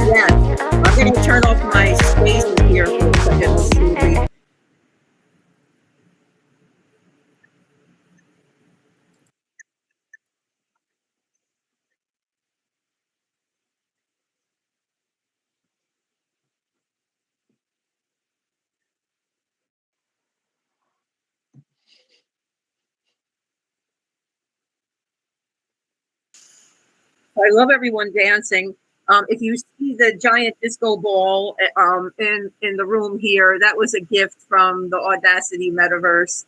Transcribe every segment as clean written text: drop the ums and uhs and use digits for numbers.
Yes, I'm going to turn off my spaces here for a second. Let's see if we... I love everyone dancing. If you see the giant disco ball in the room here, that was a gift from the Audacity Metaverse.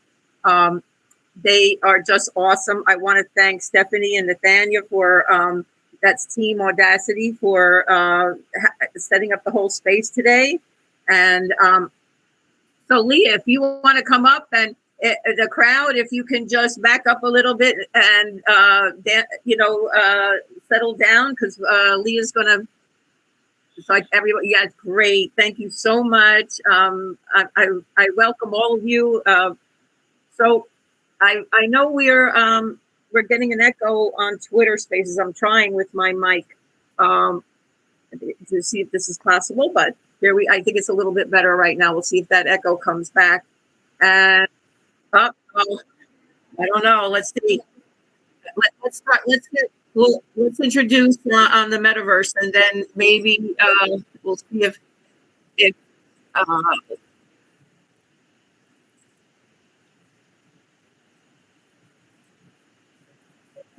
They are just awesome. I want to thank Stephanie and Nathania for that's Team Audacity for setting up the whole space today. And so, Leah, if you want to come up and the crowd, if you can just back up a little bit and settle down, because Leah's gonna. It's like everybody. Yeah, it's great. Thank you so much. I welcome all of you. So I know we're getting an echo on Twitter Spaces. I'm trying with my mic to see if this is possible, but I think it's a little bit better right now. We'll see if that echo comes back. And I don't know. Let's see. Let's start. Let's introduce on the Metaverse, and then maybe we'll see if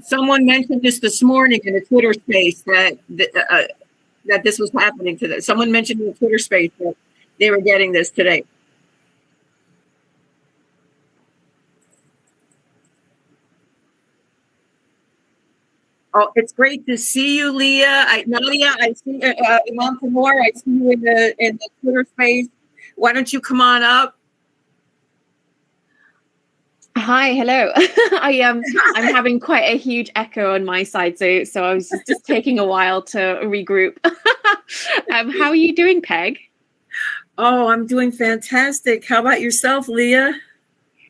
someone mentioned this morning in a Twitter space that this was happening today. Someone mentioned in the Twitter space that they were getting this today. Oh, it's great to see you, Leah. Nadia, I see Imam Tamor, I see you in the Twitter space. Why don't you come on up? Hi, hello. I'm having quite a huge echo on my side, so I was just taking a while to regroup. How are you doing, Peg? Oh, I'm doing fantastic. How about yourself, Leah?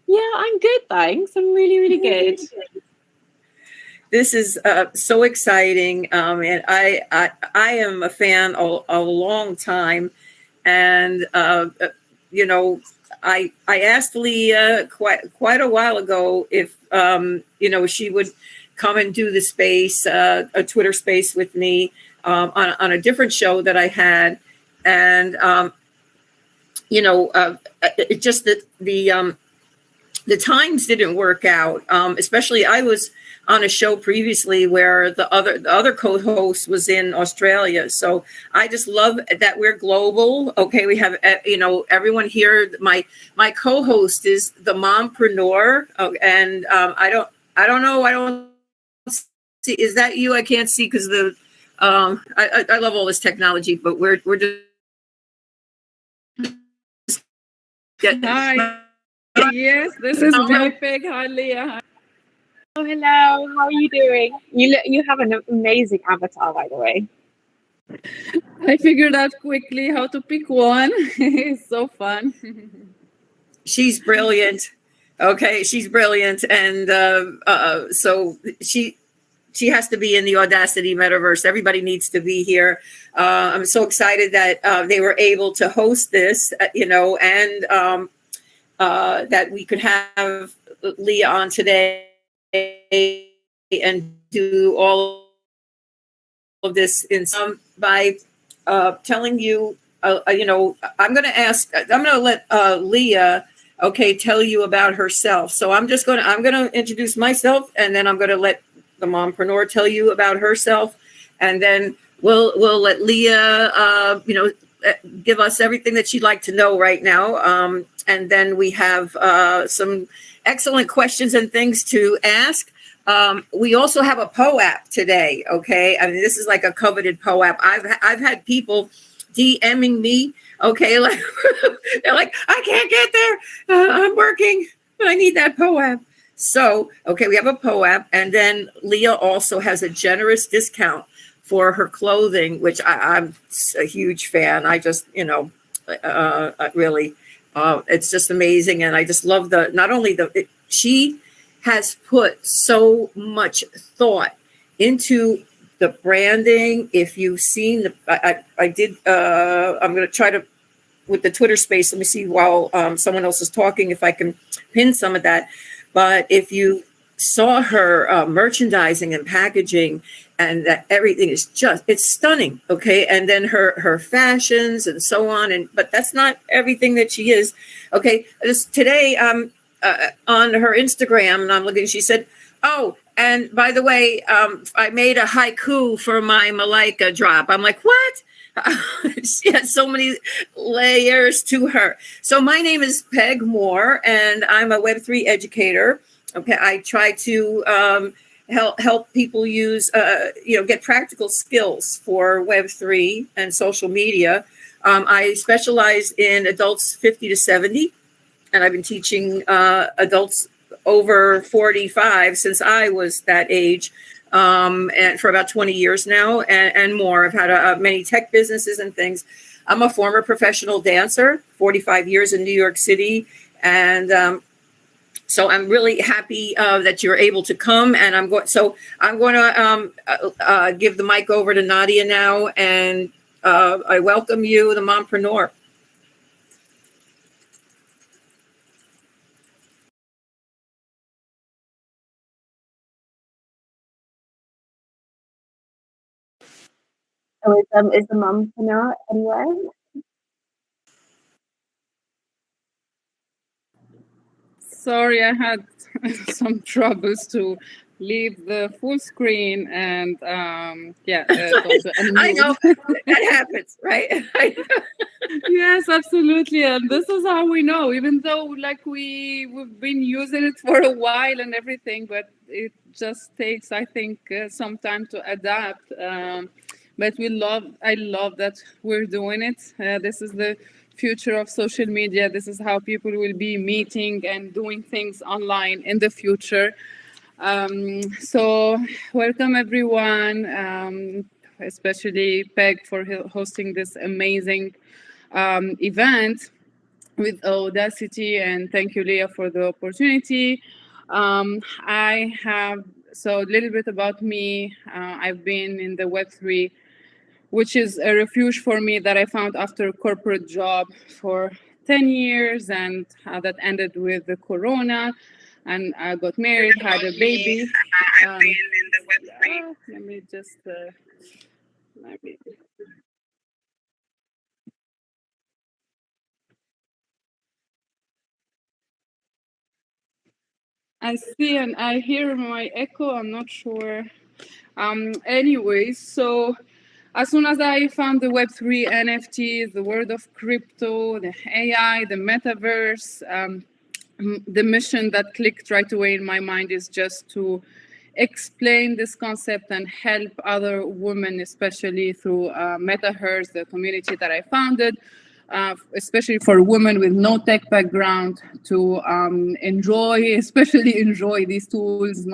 Yeah, I'm good, thanks. I'm really, really good. This is so exciting, and I am a fan a long time, and I asked Leah quite a while ago if she would come and do the space, a Twitter space with me on a different show that I had, and it just the times didn't work out. Especially I was on a show previously where the other co-host was in Australia. So I just love that we're global. Okay, we have everyone here. My co-host is the mompreneur, and I don't know. I don't see. Is that you? I can't see because the I love all this technology, but we're just Hi. Yes, this is my Peg. Hi, Leah. Hi. Oh, hello. How are you doing? You have an amazing avatar, by the way. I figured out quickly how to pick one. It's so fun. She's brilliant. Okay, she's brilliant, and so she has to be in the Audacity Metaverse. Everybody needs to be here. I'm so excited that they were able to host this, and that we could have Leah on today and do all of this by telling you, I'm going to let Leah, tell you about herself. So I'm going to introduce myself, and then I'm going to let the mompreneur tell you about herself, and then we'll let Leah, give us everything that she'd like to know right now. And then we have some excellent questions and things to ask. We also have a POAP today. Okay, I mean, this is like a coveted POAP. I've had people DMing me. Okay, like they're like, I can't get there. I'm working, but I need that POAP. So, okay, we have a POAP, and then Leah also has a generous discount for her clothing, which I'm a huge fan. I just, really, it's just amazing. And I just love she has put so much thought into the branding. If you've seen I'm going to try to, with the Twitter space, let me see while someone else is talking, if I can pin some of that. But if you saw her merchandising and packaging, and that everything is it's stunning. Okay. And then her fashions and so on. But that's not everything that she is. Okay. Today, on her Instagram, and I'm looking, she said, oh, and by the way, I made a haiku for my Malaika drop. I'm like, what? She has so many layers to her. So my name is Peg Moore, and I'm a Web3 educator. Okay, I try to help people use, get practical skills for Web3 and social media. I specialize in adults 50 to 70, and I've been teaching adults over 45 since I was that age, and for about 20 years now and more. I've had many tech businesses and things. I'm a former professional dancer, 45 years in New York City, and so I'm really happy that you're able to come, and I'm going to give the mic over to Nadia now, and I welcome you, the mompreneur. So is the mompreneur anywhere? Sorry, I had some troubles to leave the full screen, and I know that happens, right? Yes, absolutely. And this is how we know, even though we've been using it for a while and everything, but it just takes, I think, some time to adapt. But I love that we're doing it. This is the future of social media. This is how people will be meeting and doing things online in the future. So welcome everyone, especially Peg for hosting this amazing event with Audacity, and thank you, Leah, for the opportunity. I have, so a little bit about me. I've been in the Web3, which is a refuge for me that I found after a corporate job for 10 years, and that ended with the corona. And I got married, had a baby. Let me just. I see and I hear my echo. I'm not sure. Anyways, so as soon as I found the Web3 NFTs, the world of crypto, the AI, the metaverse, the mission that clicked right away in my mind is just to explain this concept and help other women, especially through Metaverse, the community that I founded, especially for women with no tech background, to especially enjoy these tools.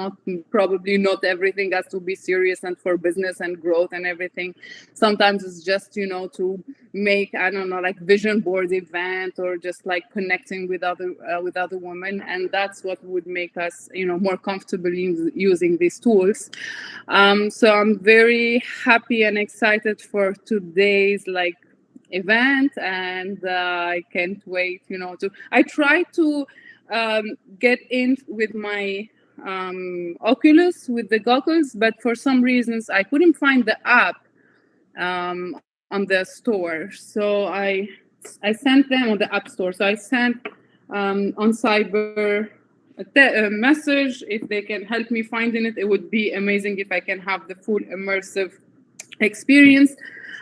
Probably not everything has to be serious and for business and growth and everything. Sometimes it's just, to make, I don't know, like vision board event, or just like connecting with other women, and that's what would make us, more comfortable using these tools. So I'm very happy and excited for today's event, and I can't wait, I try to get in with my Oculus, with the goggles, but for some reasons I couldn't find the app on the store. So I sent them on the App Store. So I sent on Cyber a message. If they can help me finding it, it would be amazing if I can have the full immersive experience.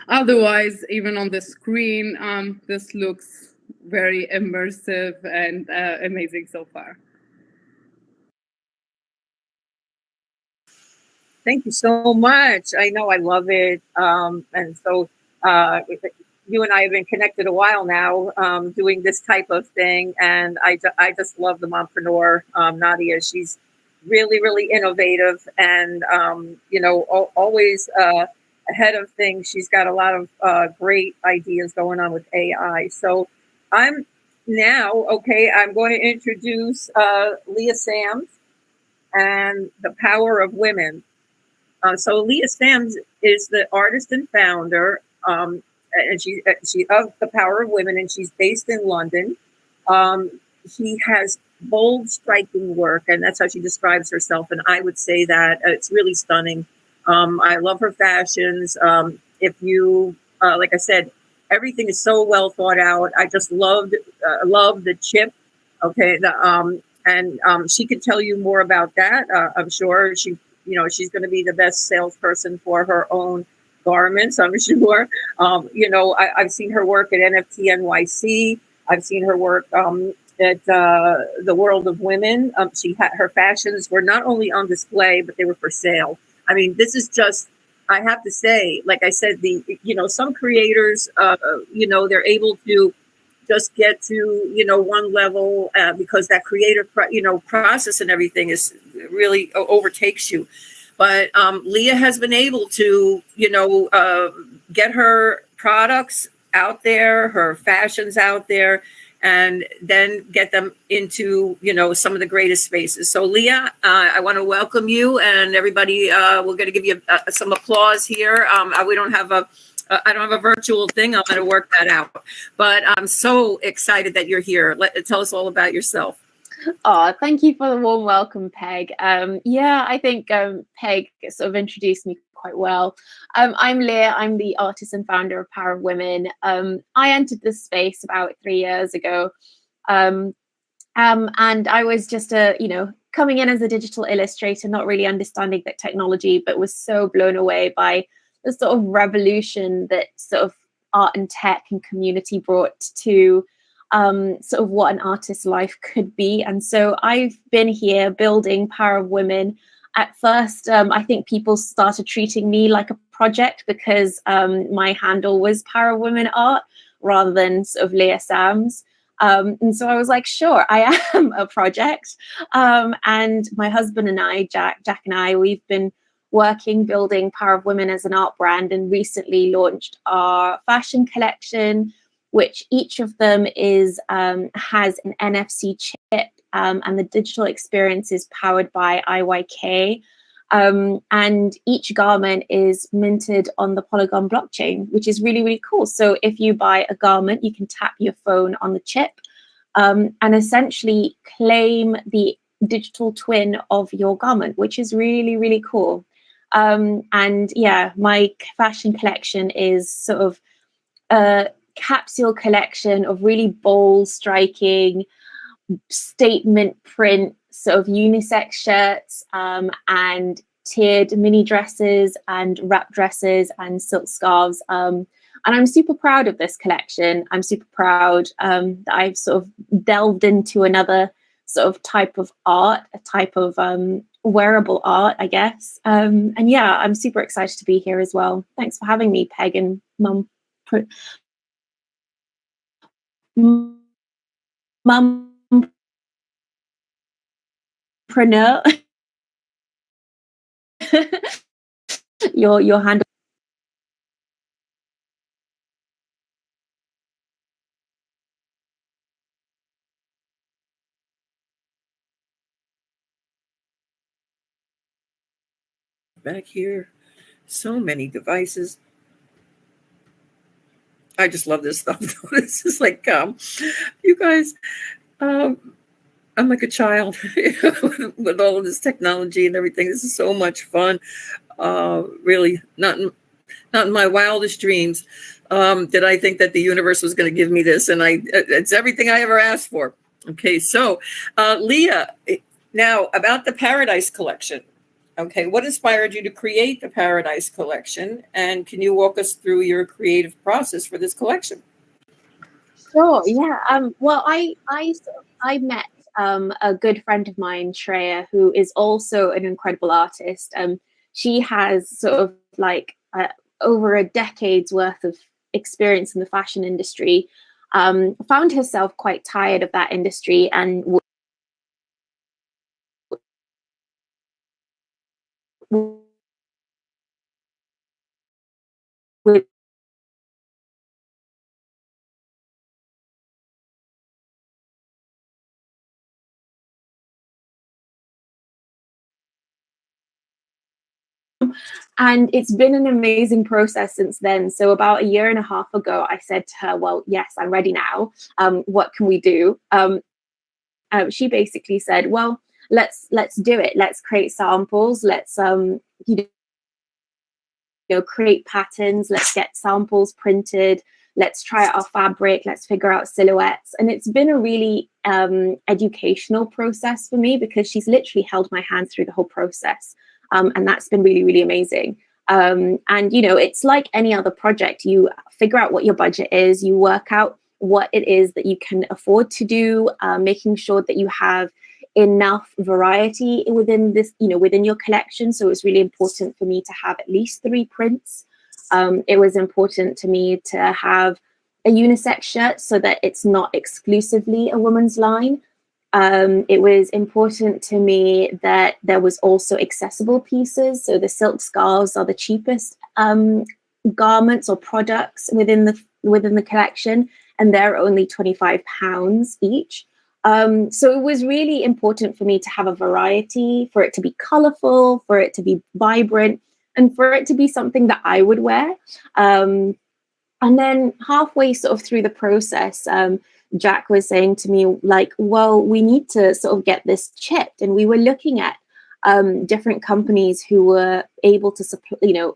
Otherwise, even on the screen, this looks very immersive and amazing so far. Thank you so much. I know I love it. And so you and I have been connected a while now, doing this type of thing. And I just love the mompreneur, Nadia. She's really, really innovative and, always ahead of things. She's got a lot of great ideas going on with AI. So I'm going to introduce Leah Sams and the Power of Women. So Leah Sams is the artist and founder, and she of the Power of Women, and she's based in London. She has bold, striking work, and that's how she describes herself. And I would say that it's really stunning. I love her fashions. If you, like I said, everything is so well thought out. I just love the chip. Okay, and she could tell you more about that. I'm sure she's going to be the best salesperson for her own garments, I'm sure. I've seen her work at NFT NYC. I've seen her work at the World of Women. Her fashions were not only on display, but they were for sale. I mean, this is just, I have to say, like I said, some creators, they're able to just get to, one level because that creative, process and everything is really overtakes you. But Leah has been able to, get her products out there, her fashions out there, and then get them into, some of the greatest spaces. So Leah, I want to welcome you, and everybody, we're going to give you some applause here. We don't have I don't have a virtual thing. I'm going to work that out. But I'm so excited that you're here. Tell us all about yourself. Oh, thank you for the warm welcome, Peg. I think Peg sort of introduced me quite well. I'm Leah. I'm the artist and founder of Power of Women. I entered this space about 3 years ago. And I was just coming in as a digital illustrator, not really understanding that technology, but was so blown away by the sort of revolution that sort of art and tech and community brought to sort of what an artist's life could be. And so I've been here building Power of Women. At first, I think people started treating me like a project because my handle was Power of Women Art rather than sort of Leah Sams. And so I was like, sure, I am a project. And my husband and I, Jack and I, we've been working, building Power of Women as an art brand, and recently launched our fashion collection, which each of them has an NFC chip, and the digital experience is powered by IYK. And each garment is minted on the Polygon blockchain, which is really, really cool. So if you buy a garment, you can tap your phone on the chip and essentially claim the digital twin of your garment, which is really, really cool. And yeah, my fashion collection is sort of a capsule collection of really bold, striking, statement print sort of unisex shirts and tiered mini dresses and wrap dresses and silk scarves. And I'm super proud of this collection. I'm super proud that I've sort of delved into another sort of type of art, a type of wearable art, I guess. And yeah, I'm super excited to be here as well. Thanks for having me, Peg and Mumpreneur. your handle. Back here, so many devices. I just love this stuff. This is like, you guys, I'm like a child with all of this technology and everything. This is so much fun. Really, not in my wildest dreams did I think that the universe was going to give me this, and it's everything I ever asked for. Okay, so Leah, now about the Paradise Collection. Okay, what inspired you to create the Paradise Collection, and can you walk us through your creative process for this collection? Sure. Yeah. Well, I met a good friend of mine, Shreya, who is also an incredible artist. She has sort of like over a decade's worth of experience in the fashion industry. Found herself quite tired of that industry and with and it's been an amazing process since then. So about a year and a half ago, I said to her, well, yes, I'm ready now. What can we do? She basically said, well, let's do it. Let's create samples. Let's create patterns. Let's get samples printed. Let's try out our fabric. Let's figure out silhouettes. And it's been a really educational process for me because she's literally held my hand through the whole process. And that's been really, really amazing. And, it's like any other project. You figure out what your budget is. You work out what it is that you can afford to do, making sure that you have enough variety within this, within your collection. So it's really important for me to have at least 3 prints. It was important to me to have a unisex shirt so that it's not exclusively a woman's line. It was important to me that there was also accessible pieces. So the silk scarves are the cheapest garments or products within the collection, and they're only £25 each. So it was really important for me to have a variety, for it to be colorful, for it to be vibrant, and for it to be something that I would wear. And then halfway sort of through the process, Jack was saying to me, like, well, we need to sort of get this chipped. And we were looking at different companies who were able to,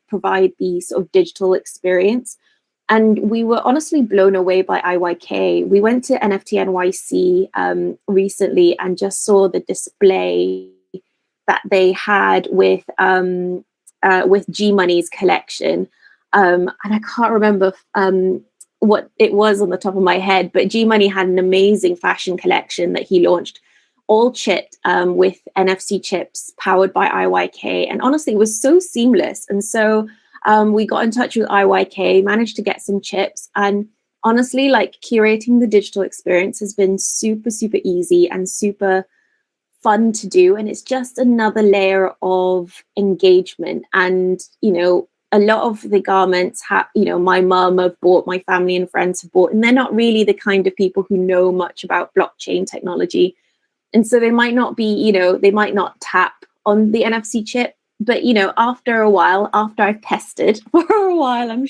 provide the sort of digital experience. And we were honestly blown away by IYK. We went to NFT NYC recently and just saw the display that they had with G Money's collection. And I can't remember what it was on the top of my head, but G Money had an amazing fashion collection that he launched, all chipped with NFC chips powered by IYK. And honestly, it was so seamless. And so we got in touch with IYK, managed to get some chips. And honestly, like curating the digital experience has been super, super easy and super fun to do. And it's just another layer of engagement. And, a lot of the garments have, my mum have bought, my family and friends have bought, and they're not really the kind of people who know much about blockchain technology. And so they might not be, they might not tap on the NFC chip but after a while, after I've tested for a while, I'm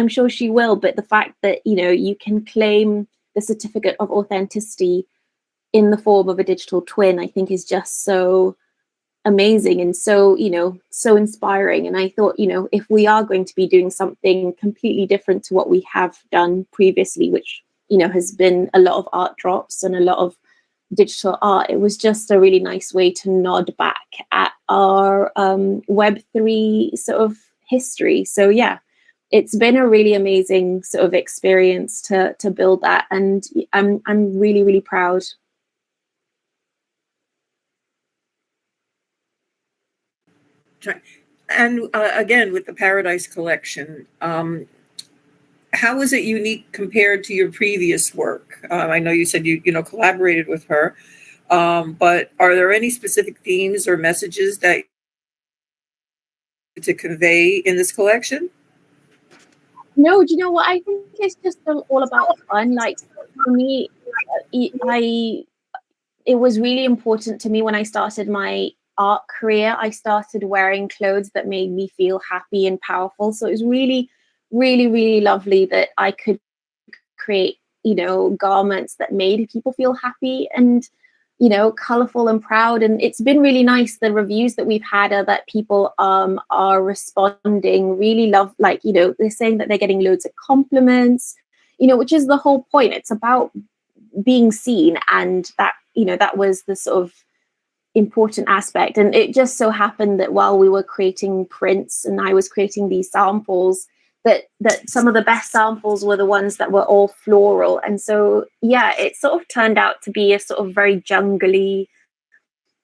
sure she will. But the fact that you can claim the certificate of authenticity in the form of a digital twin, I think is just so amazing and so so inspiring. And I thought, if we are going to be doing something completely different to what we have done previously, which has been a lot of art drops and a lot of digital art, it was just a really nice way to nod back at our Web3 sort of history. So yeah, it's been a really amazing sort of experience to build that, and I'm really, really proud. And again, with the Paradise collection, how is it unique compared to your previous work? I know you said you collaborated with her, but are there any specific themes or messages that to convey in this collection? No, do you know what? I think it's just all about fun. Like for me, it was really important to me when I started my art career. I started wearing clothes that made me feel happy and powerful. So it was really, really, really lovely that I could create, garments that made people feel happy and, colorful and proud. And it's been really nice. The reviews that we've had are that people are responding, really love, like, they're saying that they're getting loads of compliments, which is the whole point. It's about being seen, and that that was the sort of important aspect. And it just so happened that while we were creating prints and I was creating these samples, that some of the best samples were the ones that were all floral. And so yeah, it sort of turned out to be a sort of very jungly,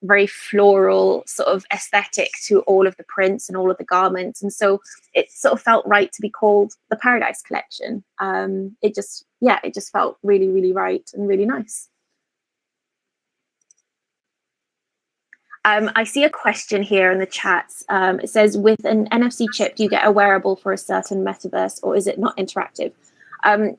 very floral sort of aesthetic to all of the prints and all of the garments. And so it sort of felt right to be called the Paradise Collection. It just felt really, really right and really nice. I see a question here in the chats. It says, with an NFC chip, do you get a wearable for a certain metaverse, or is it not interactive?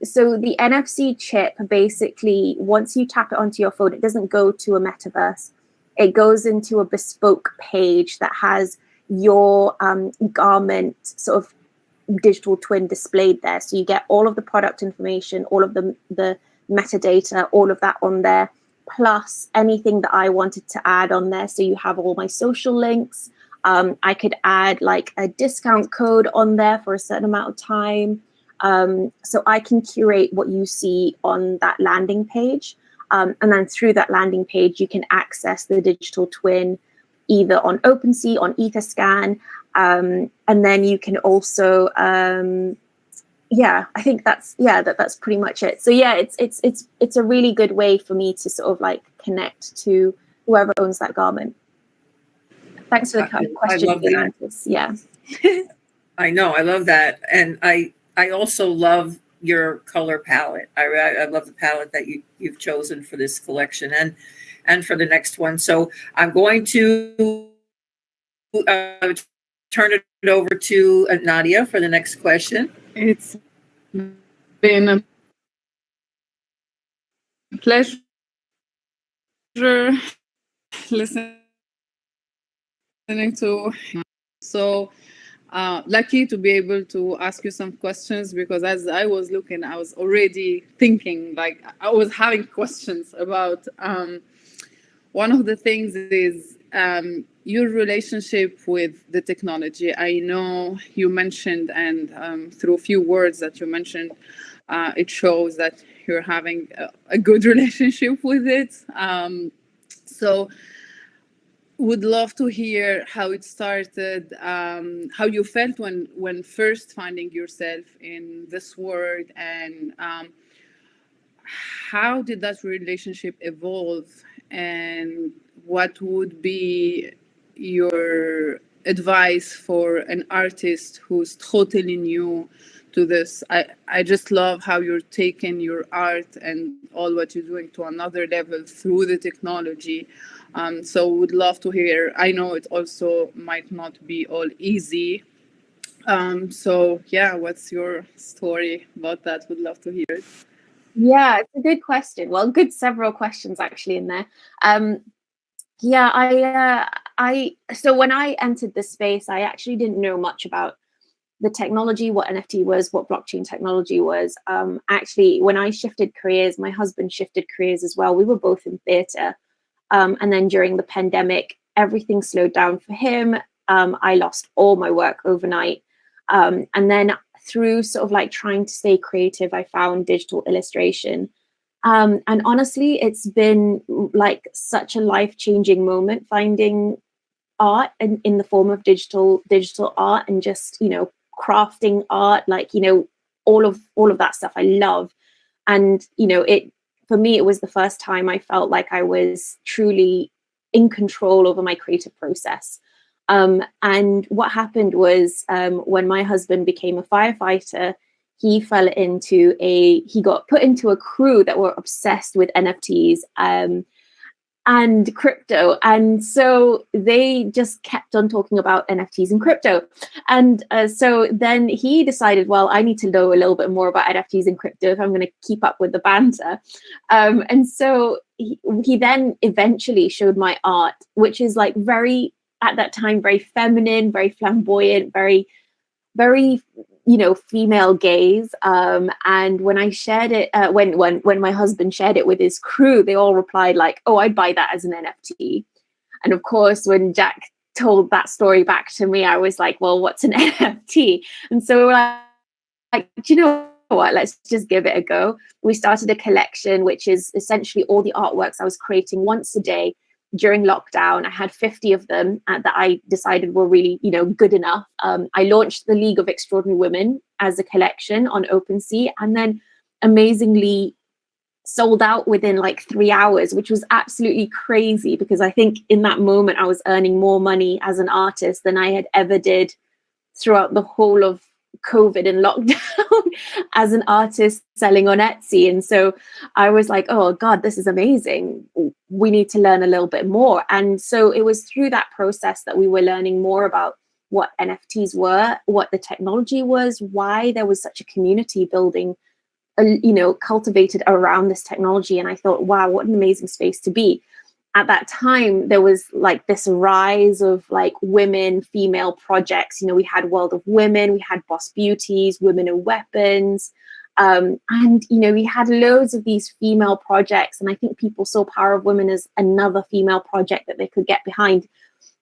So the NFC chip, basically, once you tap it onto your phone, it doesn't go to a metaverse. It goes into a bespoke page that has your garment sort of digital twin displayed there. So you get all of the product information, all of the metadata, all of that on there, plus anything that I wanted to add on there. So you have all my social links. I could add like a discount code on there for a certain amount of time. So I can curate what you see on that landing page. And then through that landing page, you can access the digital twin either on OpenSea, on Etherscan, and then you can also, I think that's pretty much it. So yeah, it's a really good way for me to sort of like connect to whoever owns that garment. Thanks for the question. I love that. Yeah. I know, I love that, and I also love your color palette. I love the palette that you've chosen for this collection and for the next one. So I'm going to turn it over to Nadia for the next question. It's been a pleasure listening to. So lucky to be able to ask you some questions, because as I was looking, I was already thinking, like I was having questions about one of the things is your relationship with the technology. I know you mentioned, and through a few words that you mentioned, it shows that you're having a good relationship with it. So would love to hear how it started, how you felt when first finding yourself in this world, and how did that relationship evolve, and what would be your advice for an artist who's totally new to this? I just love how you're taking your art and all what you're doing to another level through the technology. So would love to hear. I know it also might not be all easy. So yeah, what's your story about that? Would love to hear it. Yeah, it's a good question. Well, several questions actually in there. I So when I entered the space, I actually didn't know much about the technology, what NFT was, what blockchain technology was. Actually, when I shifted careers, my husband shifted careers as well. We were both in theatre. And then during the pandemic, everything slowed down for him. I lost all my work overnight. And then through sort of like trying to stay creative, I found digital illustration. And honestly, it's been like such a life-changing moment finding art in the form of digital art, and just, crafting art, like, all of that stuff I love. And, it, for me, it was the first time I felt like I was truly in control over my creative process. And what happened was, when my husband became a firefighter, he got put into a crew that were obsessed with NFTs and crypto. And so they just kept on talking about NFTs and crypto. And so then he decided, well, I need to know a little bit more about NFTs and crypto if I'm going to keep up with the banter. And so he then eventually showed my art, which is like very, at that time, very feminine, very flamboyant, very, very, female gaze. And when I shared it, when my husband shared it with his crew, they all replied like, "Oh, I'd buy that as an NFT." And of course, when Jack told that story back to me, I was like, "Well, what's an NFT?" And so we were like, do you know what? Let's just give it a go. We started a collection, which is essentially all the artworks I was creating once a day during lockdown. I had 50 of them that I decided were really, good enough. I launched the League of Extraordinary Women as a collection on OpenSea, and then amazingly sold out within like 3 hours, which was absolutely crazy, because I think in that moment I was earning more money as an artist than I had ever did throughout the whole of COVID and lockdown as an artist selling on Etsy. And so I was like, oh God, this is amazing. We need to learn a little bit more. And so it was through that process that we were learning more about what NFTs were, what the technology was, why there was such a community building, cultivated around this technology. And I thought, wow, what an amazing space to be. At that time, there was like this rise of like women, female projects. We had World of Women, we had Boss Beauties, Women in Weapons. And, we had loads of these female projects. And I think people saw Power of Women as another female project that they could get behind.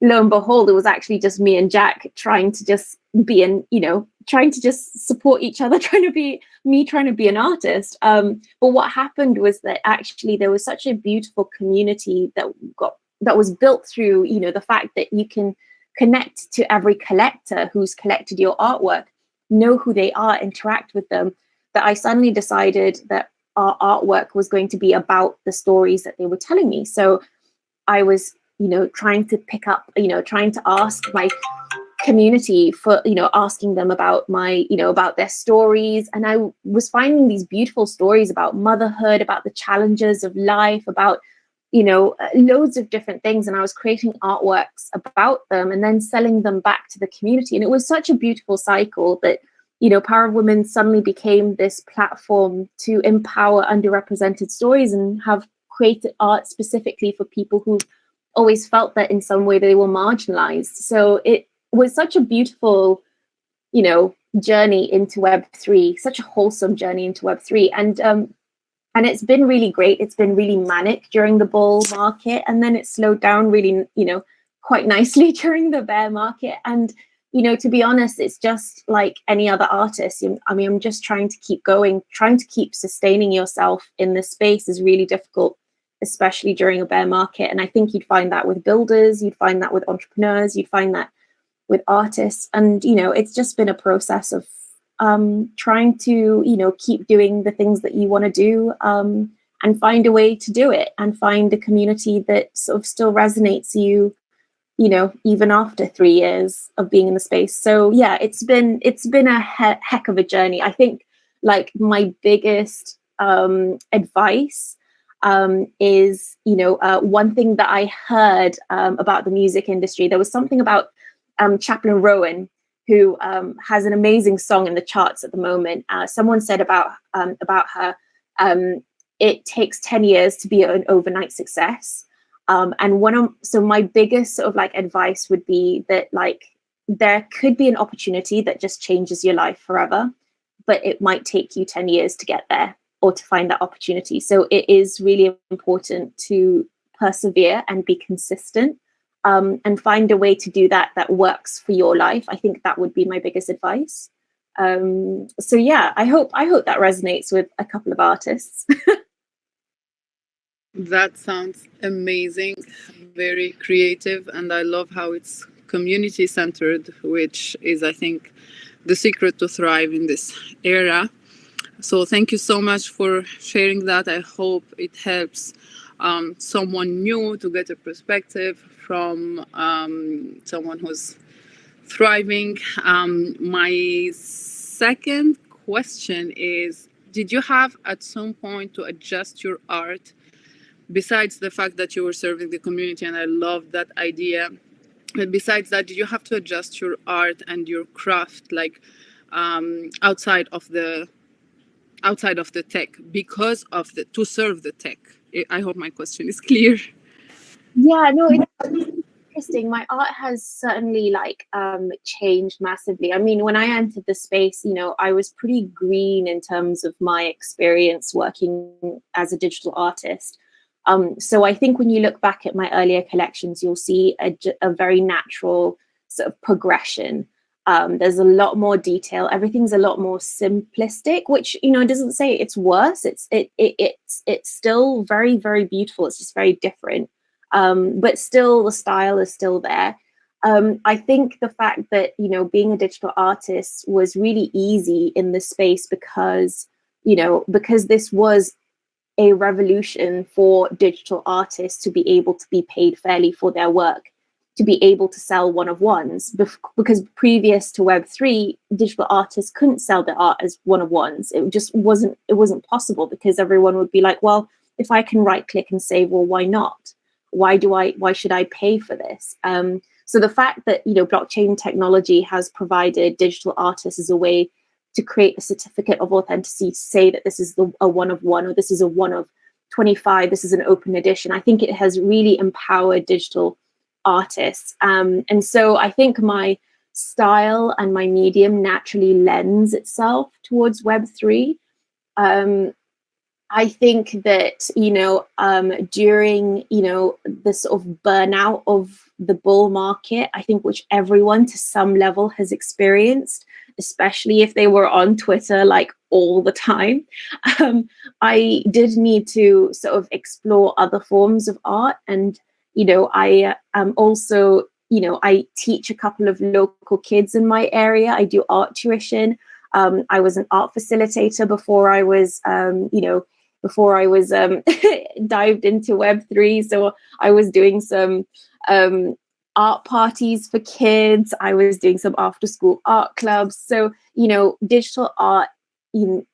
Lo and behold, it was actually just me and Jack trying to just be trying to just support each other, trying to be an artist. But what happened was that actually there was such a beautiful community that was built through, the fact that you can connect to every collector who's collected your artwork, know who they are, interact with them, that I suddenly decided that our artwork was going to be about the stories that they were telling me. So I was, trying to pick up, trying to ask my community for, asking them about about their stories. And I was finding these beautiful stories about motherhood, about the challenges of life, about, loads of different things. And I was creating artworks about them and then selling them back to the community. And it was such a beautiful cycle that, Power of Women suddenly became this platform to empower underrepresented stories and have created art specifically for people who've always felt that in some way they were marginalized. So it was such a beautiful, journey into Web3, such a wholesome journey into Web3. And it's been really great. It's been really manic during the bull market. And then it slowed down really, quite nicely during the bear market. And, to be honest, it's just like any other artist. I'm just trying to keep going, trying to keep sustaining yourself in this space is really difficult, especially during a bear market. And I think you'd find that with builders, you'd find that with entrepreneurs, you'd find that with artists. And, it's just been a process of trying to, keep doing the things that you want to do and find a way to do it and find a community that sort of still resonates you, even after 3 years of being in the space. So yeah, it's been a heck of a journey. I think like my biggest advice is, one thing that I heard about the music industry. There was something about Chaplain Rowan, who has an amazing song in the charts at the moment. Someone said about her, it takes 10 years to be an overnight success. And so my biggest sort of like advice would be that like there could be an opportunity that just changes your life forever, but it might take you 10 years to get there or to find that opportunity. So it is really important to persevere and be consistent, and find a way to do that that works for your life. I think that would be my biggest advice. So yeah, I hope that resonates with a couple of artists. That sounds amazing, very creative, and I love how it's community centered, which is, I think, the secret to thrive in this era. So thank you so much for sharing that. I hope it helps someone new to get a perspective from someone who's thriving. My second question is, did you have at some point to adjust your art, besides the fact that you were serving the community, and I love that idea, but besides that, did you have to adjust your art and your craft, like outside of the tech, because of the to serve the tech? I hope my question is clear. Yeah, no, it's interesting. My art has certainly like changed massively. I mean, when I entered the space, you know, I was pretty green in terms of my experience working as a digital artist. So I think when you look back at my earlier collections, you'll see a very natural sort of progression. There's a lot more detail. Everything's a lot more simplistic, which, you know, doesn't say it's worse. It's still very, very beautiful. It's just very different. But still the style is still there. I think the fact that, you know, being a digital artist was really easy in this space because, you know, because this was a revolution for digital artists to be able to be paid fairly for their work, to be able to sell one-of-ones, because previous to Web3, digital artists couldn't sell their art as one-of-ones. It just wasn't possible, because everyone would be like, well, if I can right click and say, well, why not? Why should I pay for this? So the fact that, you know, blockchain technology has provided digital artists as a way to create a certificate of authenticity to say that this is a one of one, or this is a one of 25, this is an open edition. I think it has really empowered digital artists. And so I think my style and my medium naturally lends itself towards Web3. I think that, you know, during, you know, the sort of burnout of the bull market, I think, which everyone to some level has experienced, especially if they were on Twitter like all the time, I did need to sort of explore other forms of art. And, you know, I also, you know, I teach a couple of local kids in my area. I do art tuition. I was an art facilitator before I was, you know, before I was dived into Web3. So I was doing some art parties for kids. I was doing some after school art clubs. So, you know, digital art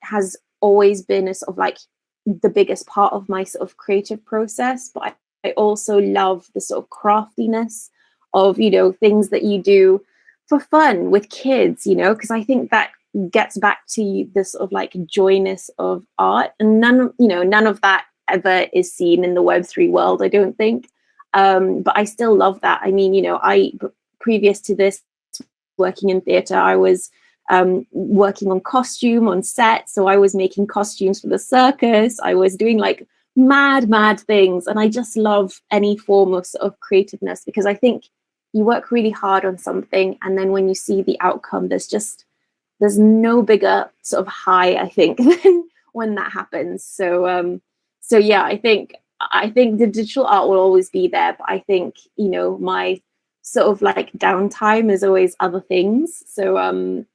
has always been a sort of like the biggest part of my sort of creative process. But I also love the sort of craftiness of, you know, things that you do for fun with kids, you know, because I think that gets back to the sort of like joyness of art, and none of that ever is seen in the Web3 world, I don't think. But I still love that. I mean, you know, previous to this, working in theatre, I was working on costume on set. So I was making costumes for the circus. I was doing like mad things. And I just love any form of sort of creativeness, because I think you work really hard on something, and then when you see the outcome, there's no bigger sort of high, I think, than when that happens. So yeah, I think the digital art will always be there, but I think, you know, my sort of like downtime is always other things. So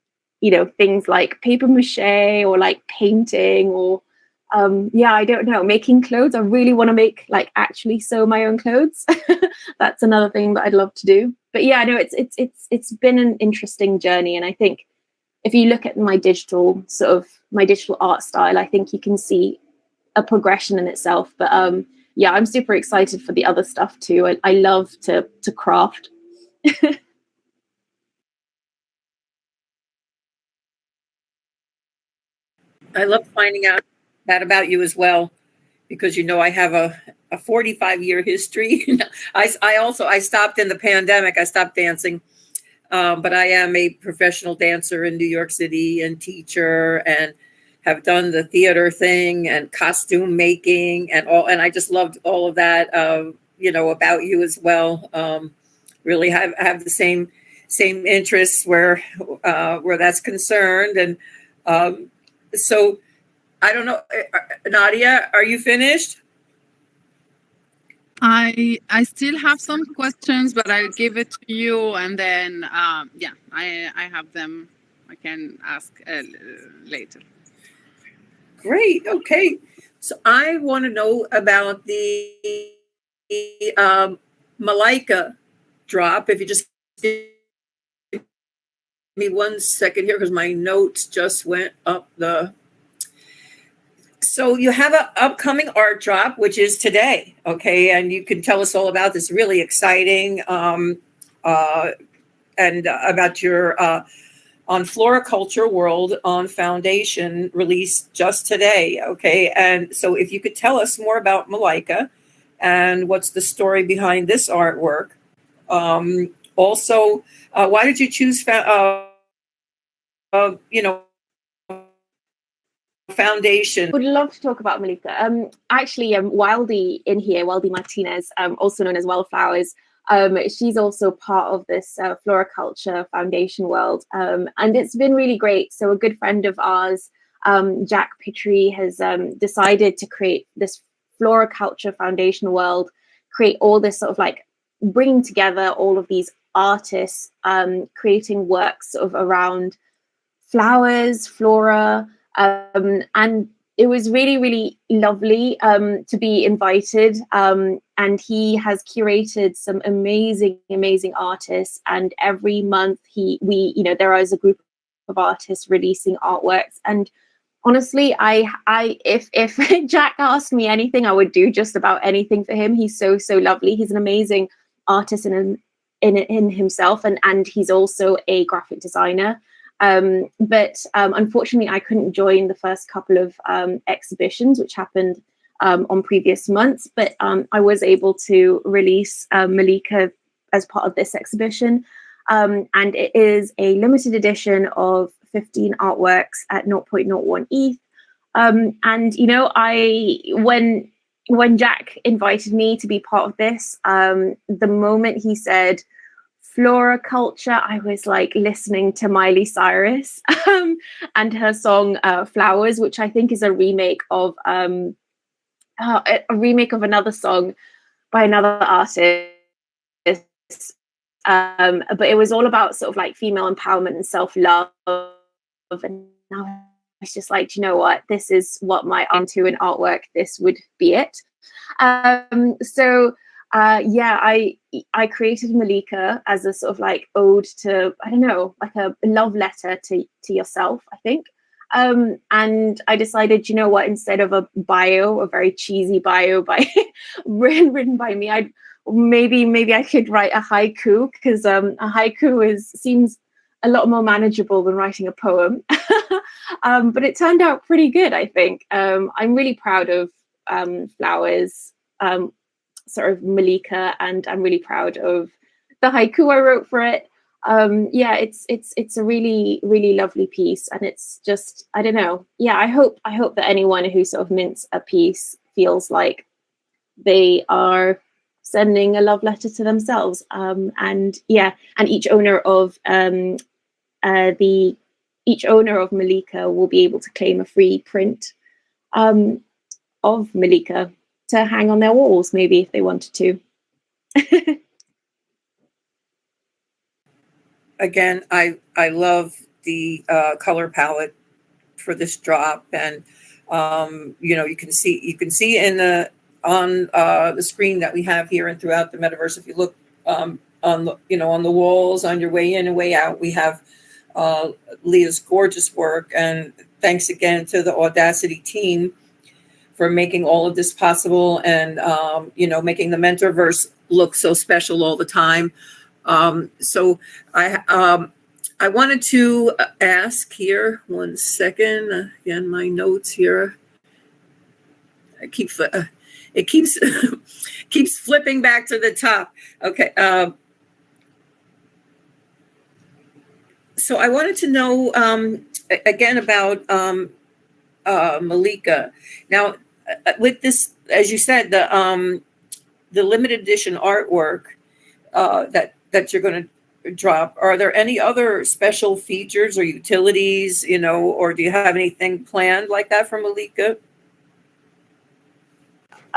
you know, things like paper mache or like painting, or yeah, I don't know, making clothes. I really want to make, like, actually sew my own clothes. That's another thing that I'd love to do. But yeah, no, it's been an interesting journey, and I think if you look at my digital art style, I think you can see a progression in itself. But yeah, I'm super excited for the other stuff too. I love to craft. I love finding out that about you as well, because, you know, I have a 45-year history. I stopped in the pandemic. I stopped dancing, but I am a professional dancer in New York City and teacher, and have done the theater thing and costume making and all. And I just loved all of that, about you as well. Really have the same interests where that's concerned. And so I don't know, Nadia, are you finished? I still have some questions, but I'll give it to you, and then I have them. I can ask later. Great. Okay. So I want to know about the Malika drop. If you just give me 1 second here, because my notes just went up the. So you have an upcoming art drop, which is today. Okay. And you can tell us all about this. Really exciting. And about your on Floriculture World on Foundation, released just today. Okay. And so if you could tell us more about Malika and what's the story behind this artwork. Also, why did you choose, Foundation? Would love to talk about Malika. Actually, Wildy in here, Wildy Martinez, also known as Wildflowers. She's also part of this Floriculture Foundation world, and it's been really great. So a good friend of ours, Jack Pittry, has decided to create this Floriculture Foundation world, create all this sort of like bringing together all of these artists, creating works sort of around flowers, flora, and it was really, really lovely to be invited. And he has curated some amazing, amazing artists. And every month there is a group of artists releasing artworks. And honestly, if Jack asked me anything, I would do just about anything for him. He's so, so lovely. He's an amazing artist in himself, and he's also a graphic designer. But unfortunately, I couldn't join the first couple of exhibitions, which happened on previous months. But I was able to release Malika as part of this exhibition. And it is a limited edition of 15 artworks at 0.01 ETH. And when Jack invited me to be part of this, the moment he said Floriculture, I was like listening to Miley Cyrus and her song Flowers, which I think is a remake of another song by another artist. But it was all about sort of like female empowerment and self-love. And I was just like, you know what? This is what my onto an artwork. This would be it. I created Malika as a sort of like ode to, I don't know, like a love letter to yourself, I think. And I decided, you know what, instead of a very cheesy bio written by me, maybe I could write a haiku, because a haiku seems a lot more manageable than writing a poem. But it turned out pretty good, I think. I'm really proud of Flowers, sort of Malika, and I'm really proud of the haiku I wrote for it. It's a really, really lovely piece, and it's just, I don't know. Yeah, I hope that anyone who sort of mints a piece feels like they are sending a love letter to themselves. And each owner of Malika will be able to claim a free print of Malika to hang on their walls, maybe, if they wanted to. Again, I love the color palette for this drop, and you can see on the screen that we have here and throughout the metaverse. If you look on the walls on your way in and way out, we have Leah's gorgeous work. And thanks again to the Audacity team for making all of this possible, and making the Mentorverse look so special all the time. So I wanted to ask here, 1 second. Again, my notes here. I keep it keeps keeps flipping back to the top. Okay. So I wanted to know again about Malika. Now, with this, as you said, the limited edition artwork that you're going to drop, are there any other special features or utilities, or do you have anything planned like that for Malika?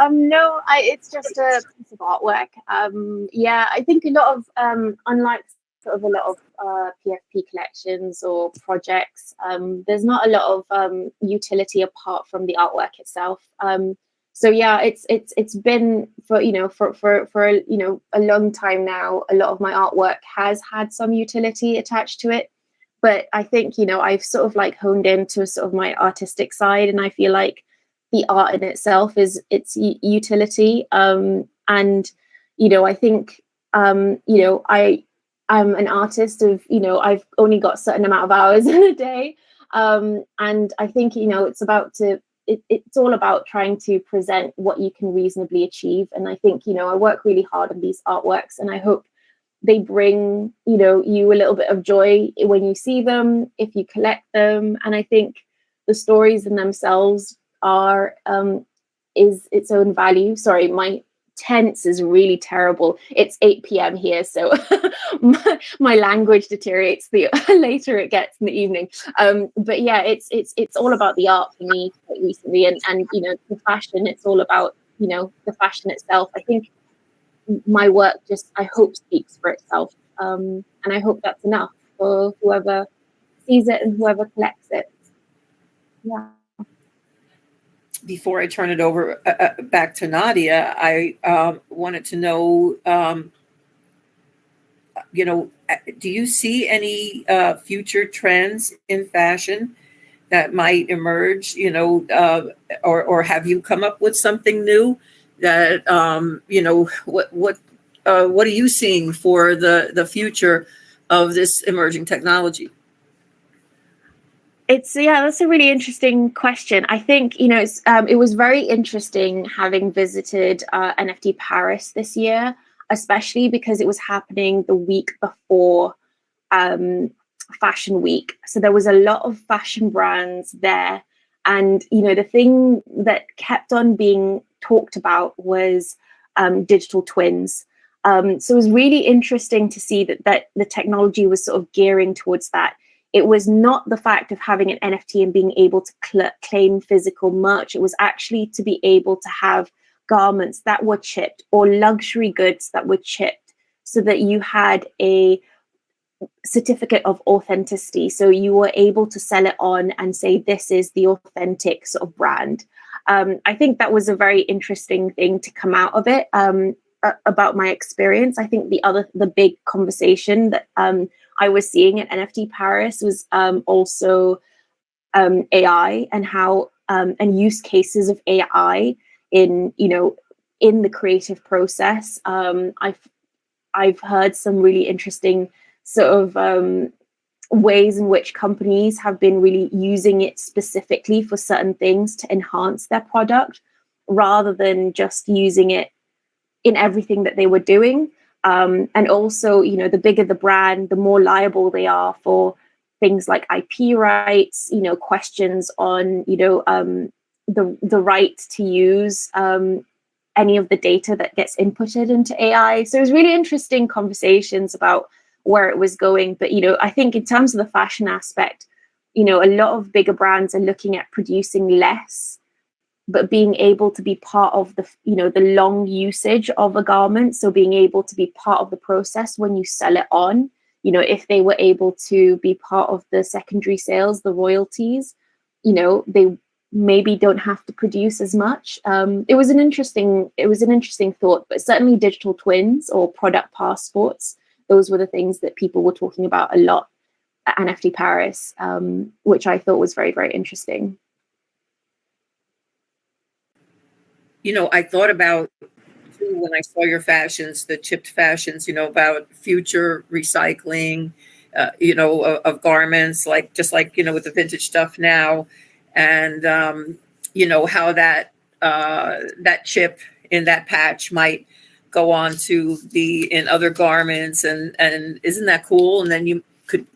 No, it's just a piece of artwork. Yeah, I think a lot of unlike sort of a lot of PFP collections or projects, there's not a lot of utility apart from the artwork itself. So yeah, it's been for a long time now. A lot of my artwork has had some utility attached to it, but I think I've sort of like honed into sort of my artistic side, and I feel like the art in itself is its utility. And I think I'm an artist of I've only got a certain amount of hours in a day, and I think it's all about trying to present what you can reasonably achieve. And I think I work really hard on these artworks, and I hope they bring you a little bit of joy when you see them, if you collect them. And I think the stories in themselves are is its own value. Sorry, my tense is really terrible. It's 8 p.m. here, so my language deteriorates the later it gets in the evening. But yeah, it's all about the art for me quite recently, and the fashion. It's all about the fashion itself. I think my work just, I hope, speaks for itself, and I hope that's enough for whoever sees it and whoever collects it. Yeah. Before I turn it over back to Nadia, I wanted to know, do you see any future trends in fashion that might emerge, or have you come up with something new that, what are you seeing for the future of this emerging technology? That's a really interesting question. I think it was very interesting having visited NFT Paris this year, especially because it was happening the week before Fashion Week. So there was a lot of fashion brands there, and the thing that kept on being talked about was digital twins. So it was really interesting to see that the technology was sort of gearing towards that. It was not the fact of having an NFT and being able to claim physical merch. It was actually to be able to have garments that were chipped or luxury goods that were chipped, so that you had a certificate of authenticity. So you were able to sell it on and say, this is the authentic sort of brand. I think that was a very interesting thing to come out of it. About my experience, I think the big conversation that I was seeing at NFT Paris was also AI and how and use cases of AI in the creative process. I've heard some really interesting sort of ways in which companies have been really using it specifically for certain things to enhance their product, rather than just using it in everything that they were doing. And also, the bigger the brand, the more liable they are for things like IP rights, questions on, the right to use any of the data that gets inputted into AI. So it was really interesting conversations about where it was going. But, I think in terms of the fashion aspect, a lot of bigger brands are looking at producing less, but being able to be part of the long usage of a garment. So being able to be part of the process when you sell it on, if they were able to be part of the secondary sales, the royalties, they maybe don't have to produce as much. It was an interesting thought, but certainly digital twins or product passports, those were the things that people were talking about a lot at NFT Paris, which I thought was very, very interesting. I thought about too, when I saw your fashions, the chipped fashions, about future recycling, of garments, like just like, with the vintage stuff now, and, how that that chip in that patch might go on to be in other garments, and isn't that cool? And then you could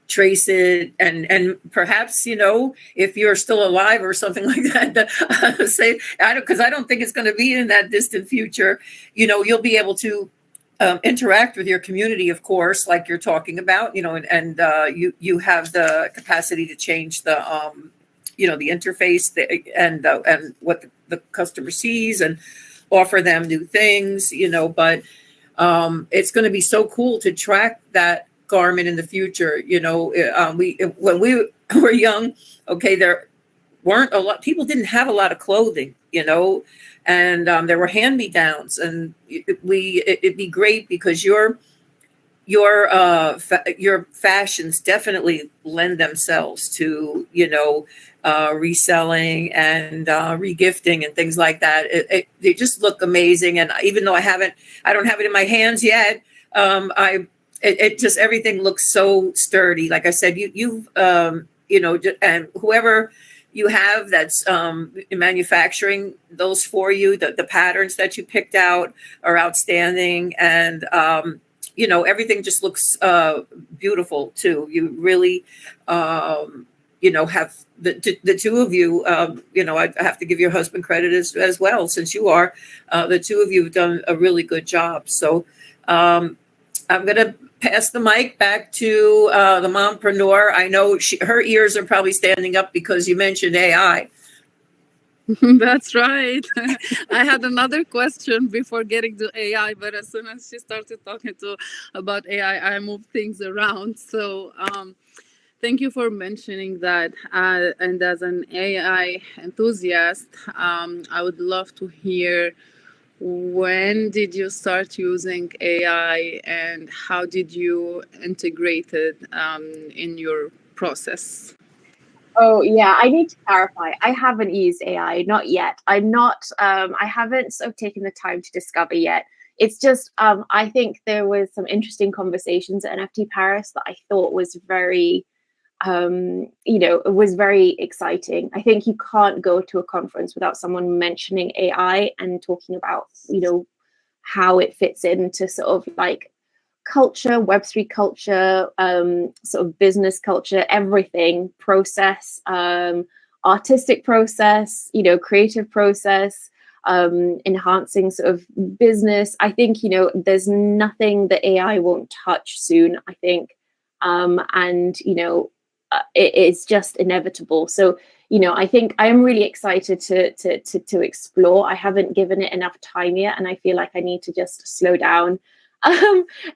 trace it, and perhaps, you know, if you're still alive or something like that, say, because I don't think it's going to be in that distant future, you know, you'll be able to interact with your community, of course, like you're talking about, you know, and you have the capacity to change the you know, the interface, and what the customer sees, and offer them new things, you know. But it's going to be so cool to track that garment in the future. You know, when we were young, okay, there weren't a lot, people didn't have a lot of clothing, you know, and there were hand-me-downs, and it'd be great because your fashions definitely lend themselves to, you know, reselling and regifting and things like that. They just look amazing, and even though I don't have it in my hands yet, it just, everything looks so sturdy. Like I said, you've you know, and whoever you have that's manufacturing those for you, the patterns that you picked out are outstanding, and you know, everything just looks beautiful too. You really you know, have the two of you, you know, I have to give your husband credit as well, since you are, the two of you have done a really good job. So I'm going to pass the mic back to the mompreneur. I know her ears are probably standing up because you mentioned AI. That's right. I had another question before getting to AI, but as soon as she started talking about AI, I moved things around. So thank you for mentioning that. And as an AI enthusiast, I would love to hear, when did you start using AI, and how did you integrate it in your process? Oh yeah, I need to clarify. I haven't used AI, not yet. I'm not. I haven't sort of taken the time to discover yet. It's just, I think there was some interesting conversations at NFT Paris that I thought was very, you know, it was very exciting. I think you can't go to a conference without someone mentioning AI and talking about, you know, how it fits into sort of like culture, Web3 culture, sort of business culture, everything, process, artistic process, you know, creative process, enhancing sort of business. I think, you know, there's nothing that AI won't touch soon, I think. And, you know, it's just inevitable. So, you know, I think I'm really excited to explore. I haven't given it enough time yet, and I feel like I need to just slow down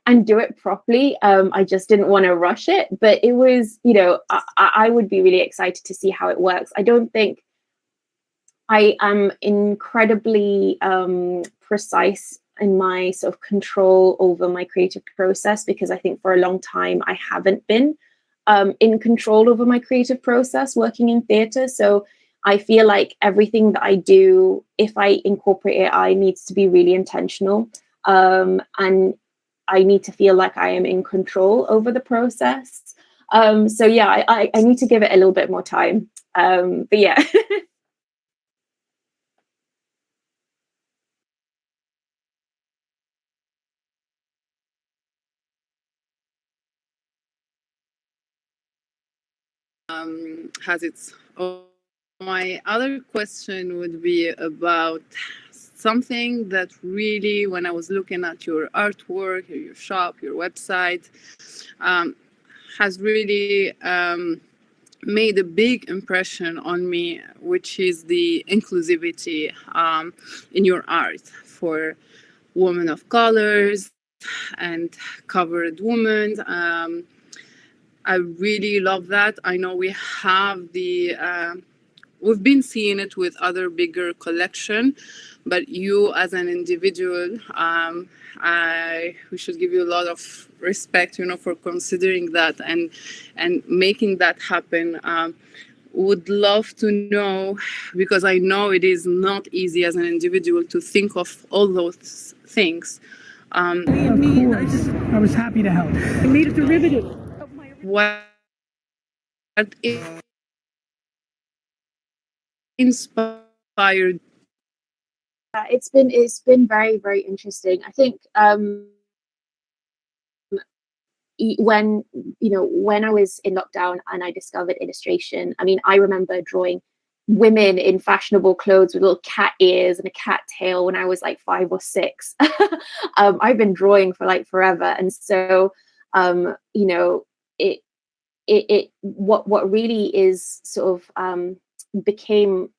and do it properly. I just didn't want to rush it, but it was, you know, I would be really excited to see how it works. I don't think I am incredibly precise in my sort of control over my creative process, because I think for a long time I haven't been in control over my creative process working in theatre. So I feel like everything that I do, if I incorporate AI, needs to be really intentional. And I need to feel like I am in control over the process. So yeah, I need to give it a little bit more time. But yeah. Has its own. My other question would be about something that really, when I was looking at your artwork, your shop, your website, has really made a big impression on me, which is the inclusivity in your art for women of colors and covered women. I really love that. I know we have we've been seeing it with other bigger collection, but you as an individual, we should give you a lot of respect, you know, for considering that and making that happen. Would love to know, because I know it is not easy as an individual to think of all those things. Of course, I was happy to help. I made a derivative. What inspired inspired? It's been very, very interesting. I think when when I was in lockdown and I discovered illustration, I mean, I remember drawing women in fashionable clothes with little cat ears and a cat tail when I was like 5 or 6. I've been drawing for like forever, and so it what really is sort of became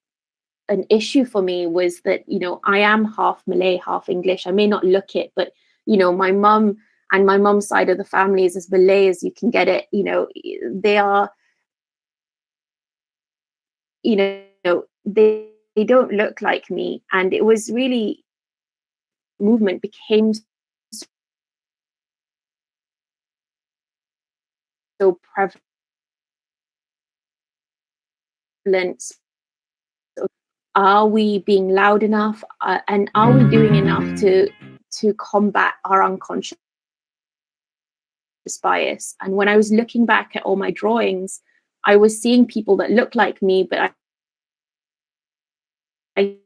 an issue for me was that I am half Malay, half English. I may not look it, but my mum and my mum's side of the family is as Malay as you can get it. They are, they don't look like me, and it was really movement became so prevalent. Are we being loud enough, and are we doing enough to combat our unconscious bias? And when I was looking back at all my drawings, I was seeing people that looked like me, but I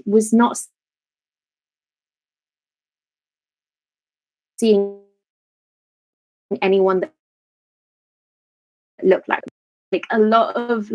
was not seeing anyone that looked like a lot of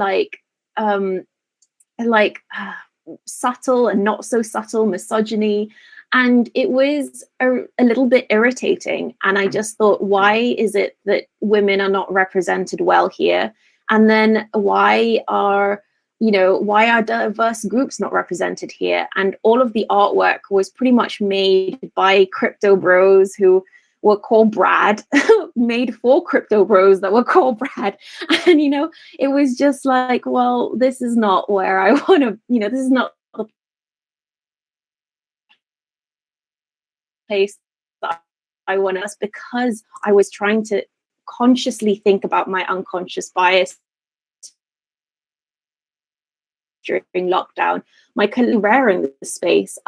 subtle and not so subtle misogyny, and it was a little bit irritating. And I just thought, why is it that women are not represented well here? And then why are diverse groups not represented here? And all of the artwork was pretty much made by crypto bros who were called Brad, made for crypto bros that were called Brad. And, it was just like, well, this is not where I want to, this is not the place that I want us, because I was trying to consciously think about my unconscious bias during lockdown. My rare in the space.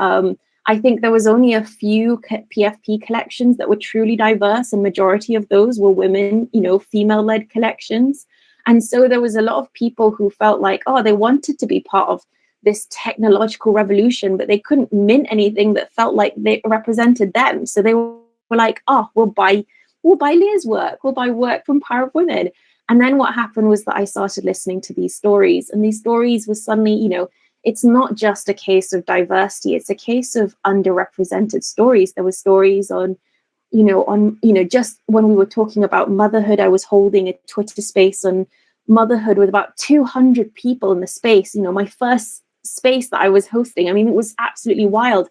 I think there was only a few PFP collections that were truly diverse, and majority of those were women, female-led collections. And so there was a lot of people who felt like, oh, they wanted to be part of this technological revolution, but they couldn't mint anything that felt like they represented them. So they were like, oh, we'll buy Leah's work, we'll buy work from Power of Women. And then what happened was that I started listening to these stories, and these stories were suddenly, it's not just a case of diversity, it's a case of underrepresented stories. There were stories on just when we were talking about motherhood, I was holding a Twitter space on motherhood with about 200 people in the space, my first space that I was hosting. I mean, it was absolutely wild.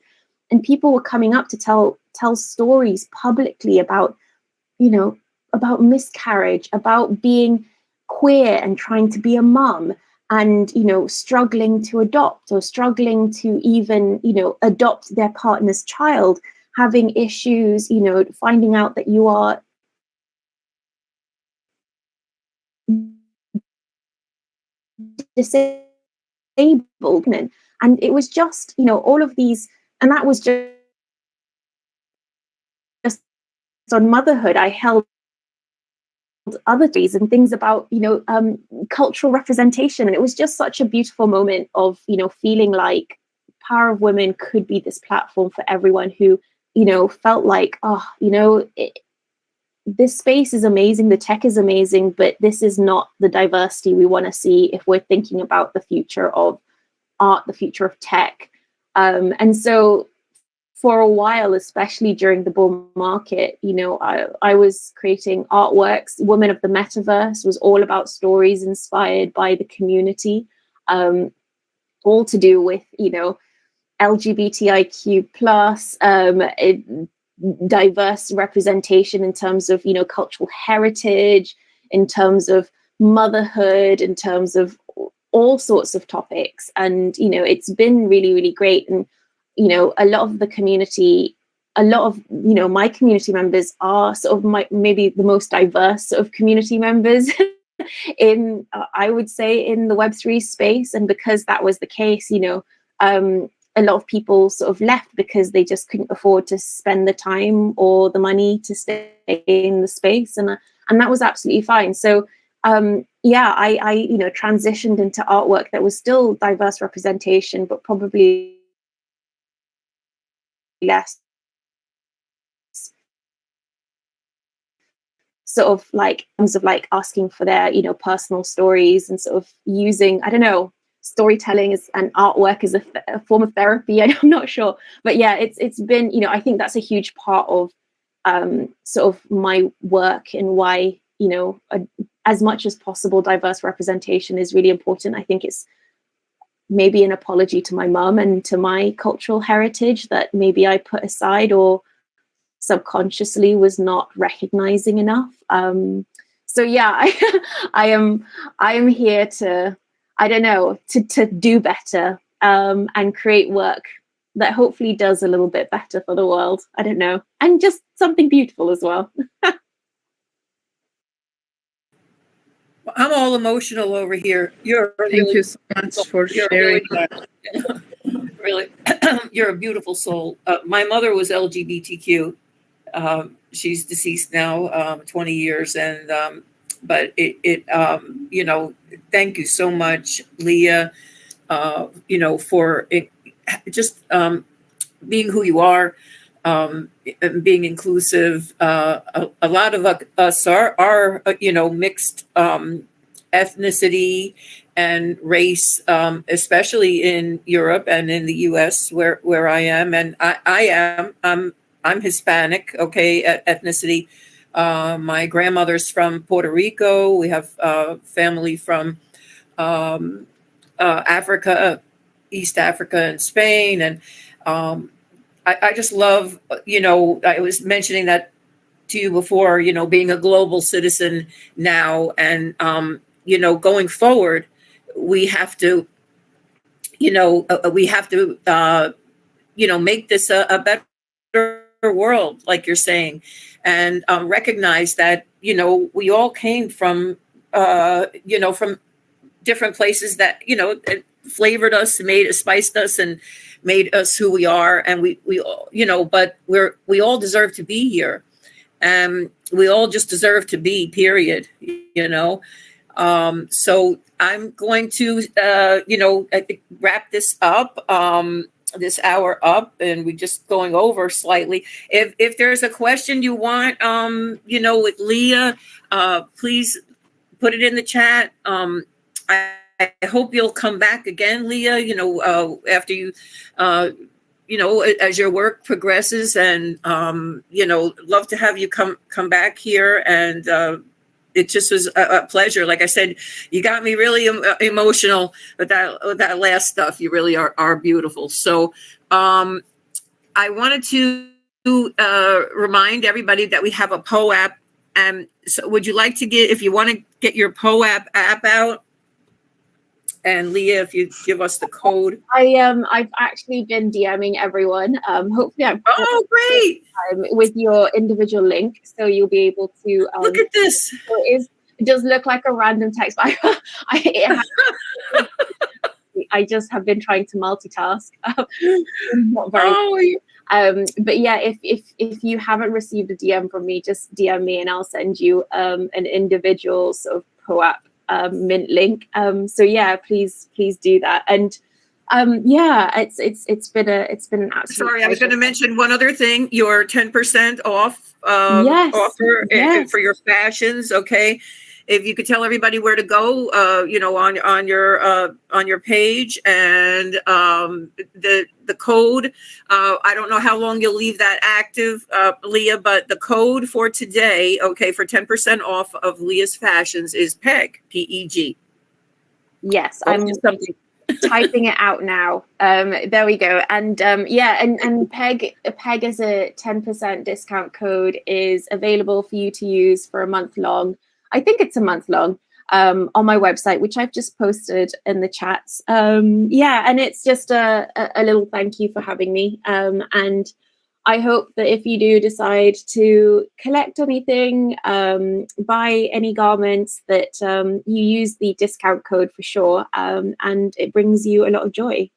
And people were coming up to tell stories publicly about miscarriage, about being queer and trying to be a mum, and struggling to adopt, or struggling to even adopt their partner's child, having issues, finding out that you are disabled. And it was just all of these, and that was just on motherhood. I held other things and things about cultural representation, and it was just such a beautiful moment of feeling like Power of Women could be this platform for everyone who felt like, this space is amazing, the tech is amazing, but this is not the diversity we want to see if we're thinking about the future of art, the future of tech. And so for a while, especially during the bull market, I was creating artworks. Women of the Mentorverse was all about stories inspired by the community, all to do with, LGBTIQ plus, diverse representation in terms of, cultural heritage, in terms of motherhood, in terms of all sorts of topics. And, it's been really, really great. And a lot of the community, a lot of my community members are sort of maybe the most diverse sort of community members in I would say in the Web3 space. And because that was the case, a lot of people sort of left because they just couldn't afford to spend the time or the money to stay in the space, and that was absolutely fine. So yeah, I transitioned into artwork that was still diverse representation, but probably less sort of like terms of like asking for their personal stories and sort of using, I don't know, storytelling as and artwork as a form of therapy. I'm not sure, but yeah, it's been, I think that's a huge part of sort of my work, and why as much as possible diverse representation is really important. I think it's maybe an apology to my mum and to my cultural heritage that maybe I put aside or subconsciously was not recognizing enough. So yeah, I am here to, I don't know, to do better, and create work that hopefully does a little bit better for the world. I don't know, and just something beautiful as well. I'm all emotional over here. Thank you so much for sharing that. Really, you're a beautiful soul. My mother was LGBTQ. She's deceased now, 20 years, and but thank you so much, Leah. For it, just being who you are, and being inclusive. A lot of us are mixed ethnicity and race, especially in Europe and in the U.S. where I am, and I'm Hispanic, okay, ethnicity. My grandmother's from Puerto Rico. We have family from Africa, East Africa, and Spain, and I just love, I was mentioning that to you before, being a global citizen now, and going forward, we have to, make this a better world, like you're saying, and recognize that, we all came from, from different places that, flavored us, spiced us, and made us who we are. And we all, but we all deserve to be here. And we all just deserve to be, period, So I'm going to, wrap this up, this hour up, and we're just going over slightly. If there's a question you want, with Leah, please put it in the chat. I hope you'll come back again, Leah, after you, as your work progresses, and, love to have you come back here. And it just was a pleasure. Like I said, you got me really emotional with that last stuff. You really are beautiful. So I wanted to remind everybody that we have a PO app. And so would you like to if you want to get your PO app out? And Leah, if you give us the code. I've actually been DMing everyone. Hopefully I'm great with your individual link, so you'll be able to look at this. So it does look like a random text, but I just have been trying to multitask. Not very but yeah, if you haven't received a DM from me, just DM me and I'll send you an individual sort of PO app mint link. So yeah, please do that. And yeah, it's been an absolute sorry, I was going to mention one other thing. Your 10% off yes, offer yes. for your fashions. Okay, if you could tell everybody where to go, on your page, and the code. I don't know how long you'll leave that active, Leah, but the code for today, okay, for 10% off of Leah's fashions is PEG, PEG. Yes, I'm typing it out now. There we go. And yeah, and PEG as a 10% discount code is available for you to use for a month long. I think it's a month long, on my website, which I've just posted in the chats. Yeah, and it's just a little thank you for having me. And I hope that if you do decide to collect anything, buy any garments, that you use the discount code for sure, and it brings you a lot of joy.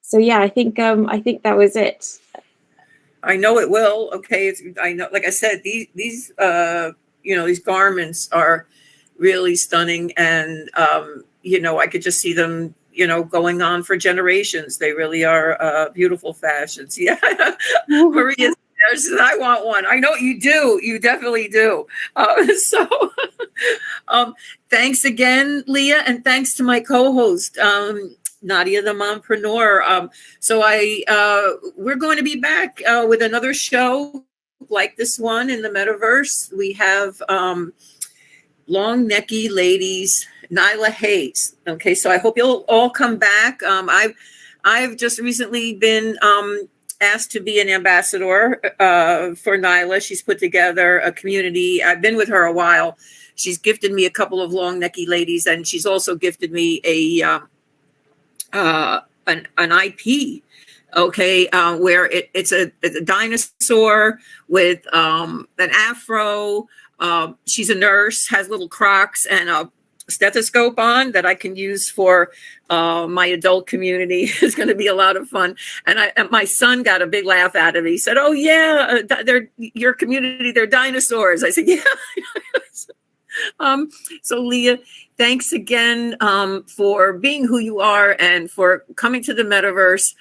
So yeah, I think that was it. I know it will. Okay, I know. Like I said, these these garments are really stunning. And, I could just see them, going on for generations. They really are beautiful fashions. Yeah. Maria says, I want one. I know you do. You definitely do. So thanks again, Leah. And thanks to my co-host, Nadia, the mompreneur. So we're going to be back with another show like this one in the metaverse. We have long necky ladies, Nyla Hayes. Okay, so I hope you'll all come back. I've just recently been asked to be an ambassador for Nyla. She's put together a community. I've been with her a while. She's gifted me a couple of long necky ladies, and she's also gifted me an IP. Okay, where it's a dinosaur with an afro. She's a nurse, has little Crocs and a stethoscope on that I can use for my adult community. It's going to be a lot of fun. And my son got a big laugh out of it. He said, "Oh yeah, they're your community. They're dinosaurs." I said, "Yeah." So Leah, thanks again for being who you are and for coming to the metaverse.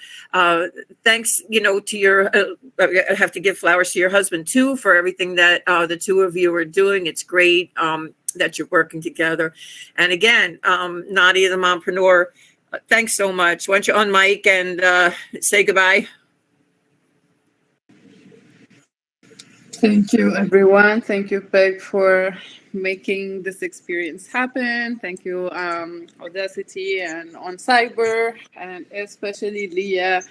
Thanks, to your, I have to give flowers to your husband too for everything that the two of you are doing. It's great that you're working together. And again, Nadia, the mompreneur, thanks so much. Why don't you unmic and say goodbye? Thank you, everyone. Thank you, Peg, for making this experience happen. Thank you, Audacity and On Cyber, and especially Leah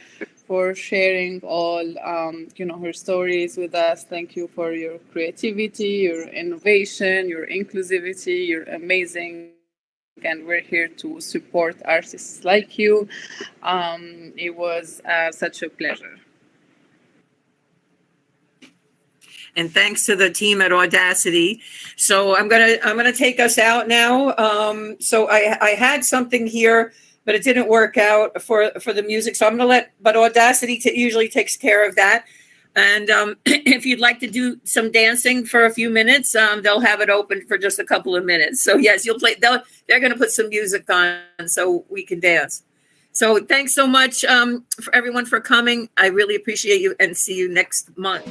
for sharing all, her stories with us. Thank you for your creativity, your innovation, your inclusivity. You're amazing. And we're here to support artists like you. It was such a pleasure. And thanks to the team at Audacity. So I'm gonna take us out now. So I had something here, but it didn't work out for the music. So I'm gonna but Audacity usually takes care of that. And if you'd like to do some dancing for a few minutes, they'll have it open for just a couple of minutes. So yes, you'll play. They're gonna put some music on so we can dance. So thanks so much for everyone for coming. I really appreciate you, and see you next month.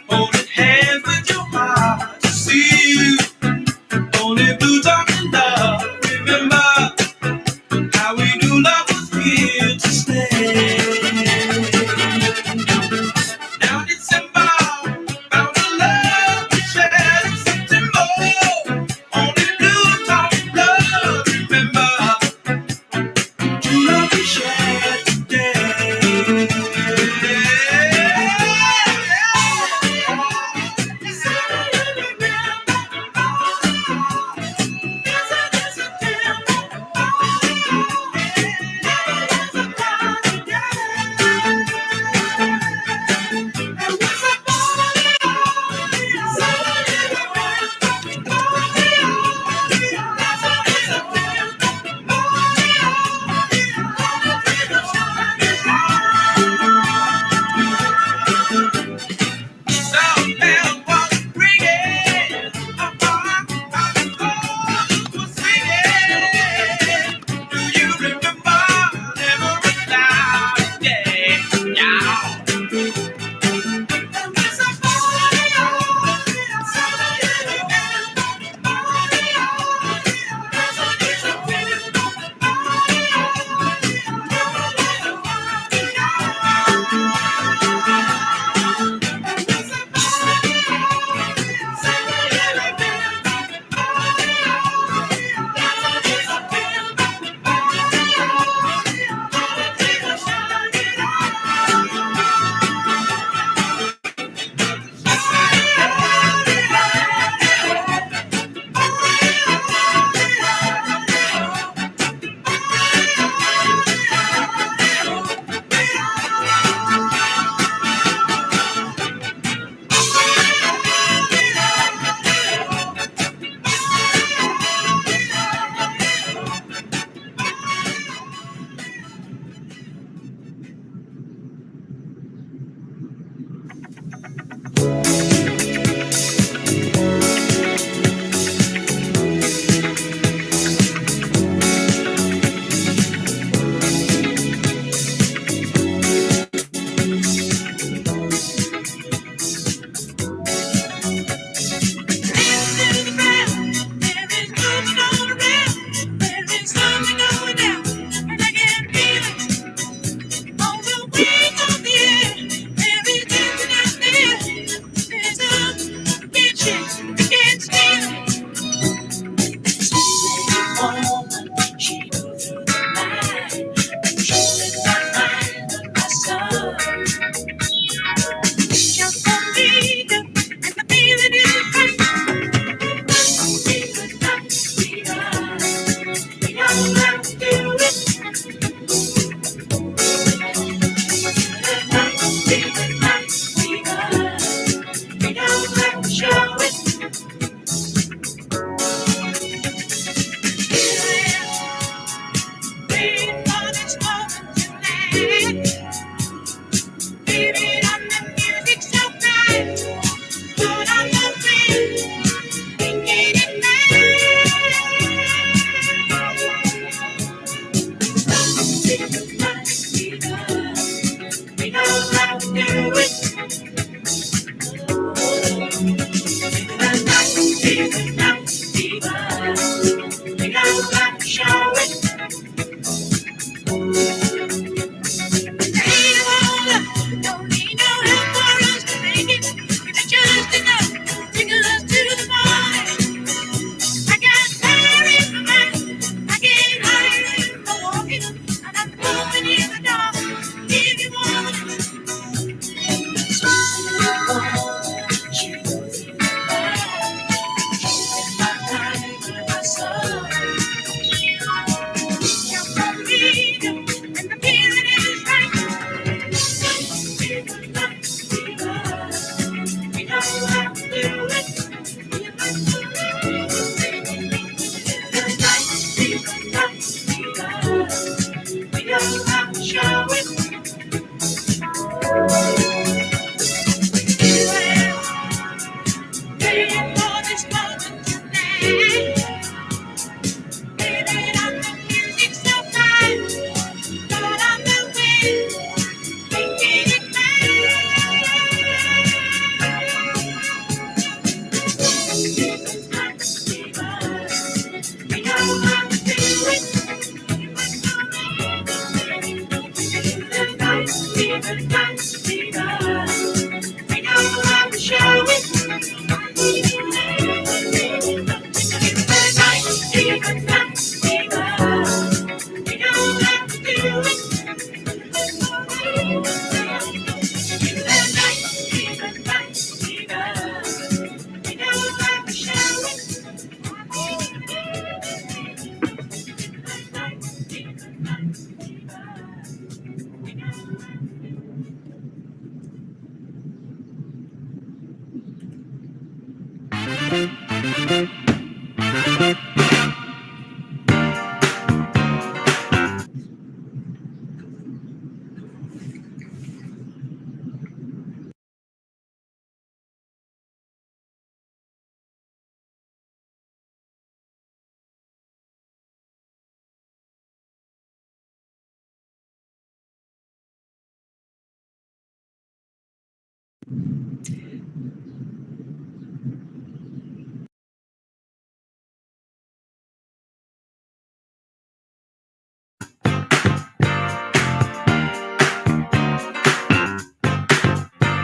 Holding hands with your heart to see you. Only blue talking love. Remember how we knew love was here to stay. Now December found a love to share. September only blue talking love. Remember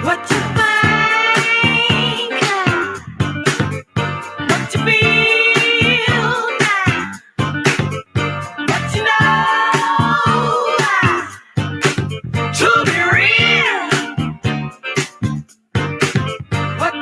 What you think, what you feel, what you know, to be real. What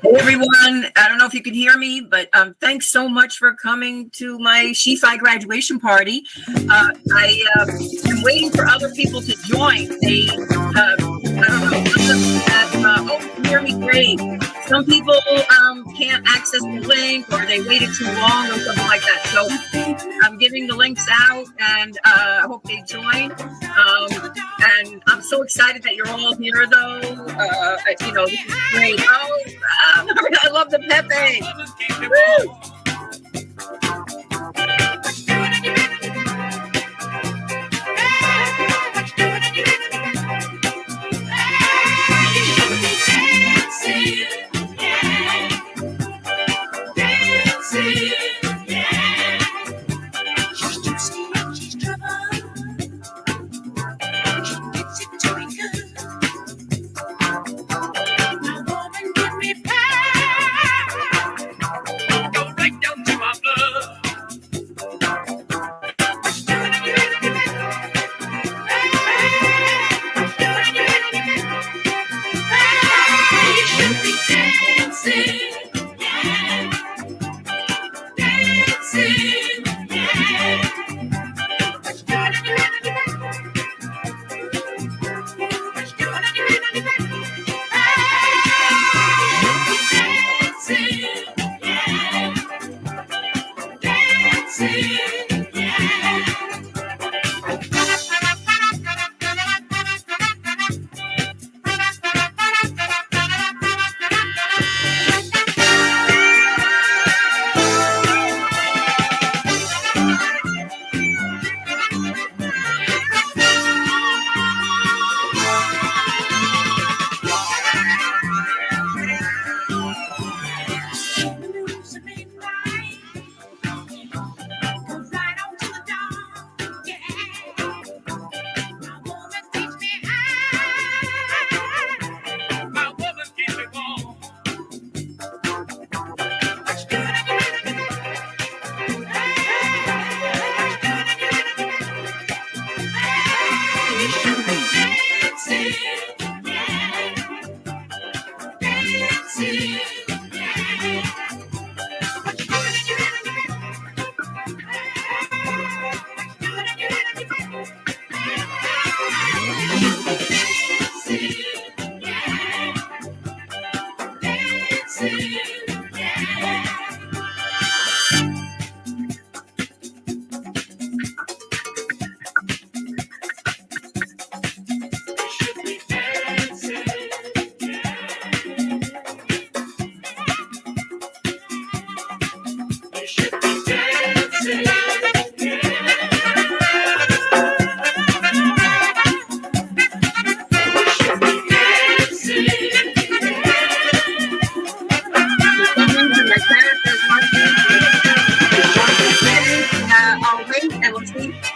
Hey everyone, I don't know if you can hear me, but thanks so much for coming to my SheFi graduation party. I am waiting for other people to join. They, I don't know, oh, you can hear me great. Some people can't access the link, or they waited too long or something like that. So I'm giving the links out, and I hope they join. And I'm so excited that you're all here, though. You know, this is great. Oh, I love the Pepe. Woo!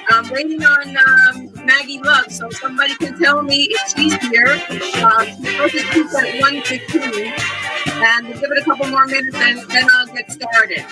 I'm waiting on Maggie Love, so somebody can tell me if she's here. She's supposed to speak at 1:15, and we'll give it a couple more minutes, and then I'll get started.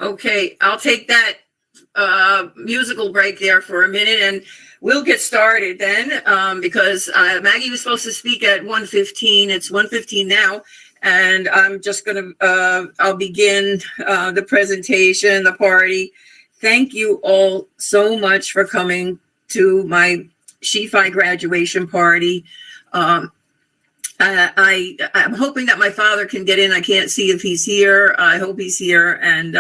Okay, I'll take that musical break there for a minute, and we'll get started then, because Maggie was supposed to speak at 1:15. It's 1:15 now, and I'm just going to, I'll begin the presentation, the party. Thank you all so much for coming to my SheFi graduation party. I'm hoping that my father can get in. I can't see if he's here. I hope he's here. And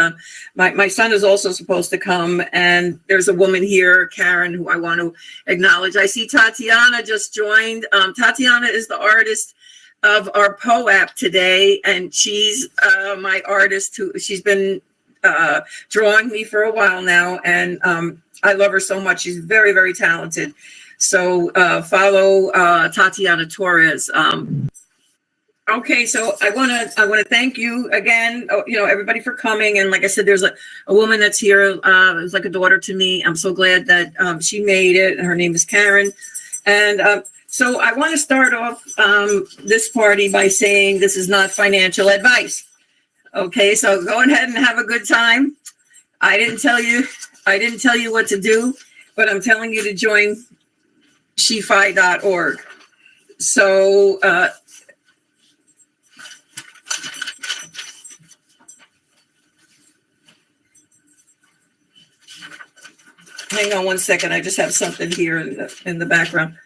my son is also supposed to come. And there's a woman here, Karen, who I want to acknowledge. I see Tatiana just joined. Tatiana is the artist of our PO-app today, and she's my artist who she's been drawing me for a while now, and I love her so much. She's very, very talented. So follow Tatiana Torres. Okay, so I wanna thank you again, everybody for coming. And like I said, there's a woman that's here, it's like a daughter to me. I'm so glad that she made it. Her name is Karen. And so I want to start off this party by saying this is not financial advice. Okay, so go ahead and have a good time. I didn't tell you what to do, but I'm telling you to join SheFi.org. So hang on one second. I just have something here in the background.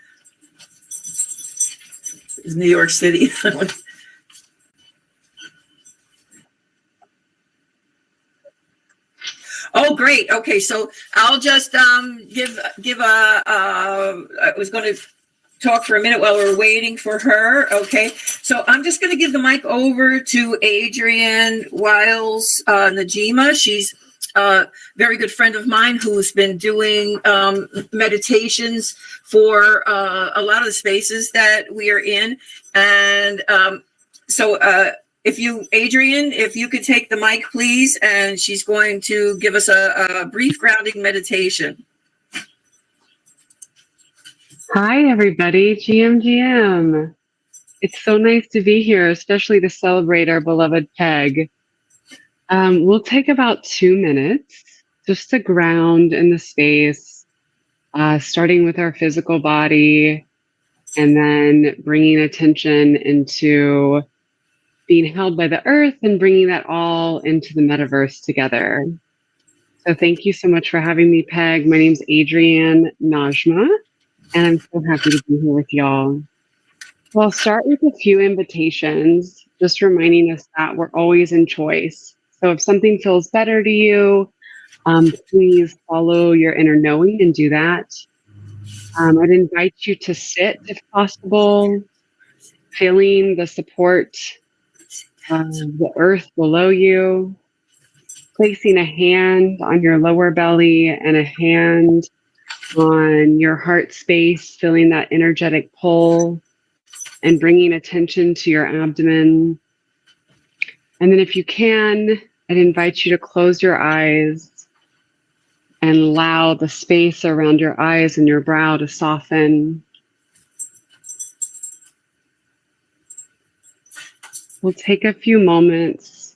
It's New York City. Oh, great. Okay, so I'll just give I was going to talk for a minute while we're waiting for her. Okay, so I'm just going to give the mic over to Adrienne Wiles Najima. She's a very good friend of mine who's been doing meditations for a lot of the spaces that we are in. And Adrienne, if you could take the mic, please, and she's going to give us a brief grounding meditation. Hi, everybody. GM. It's so nice to be here, especially to celebrate our beloved Peg. We'll take about 2 minutes just to ground in the space, starting with our physical body, and then bringing attention into being held by the earth and bringing that all into the metaverse together. So thank you so much for having me, Peg. My name's Adrienne Najma, and I'm so happy to be here with y'all. So I'll start with a few invitations, just reminding us that we're always in choice. So if something feels better to you, please follow your inner knowing and do that. I'd invite you to sit if possible, feeling the support of the earth below you, placing a hand on your lower belly and a hand on your heart space, feeling that energetic pull, and bringing attention to your abdomen. And then if you can, I'd invite you to close your eyes and allow the space around your eyes and your brow to soften. We'll take a few moments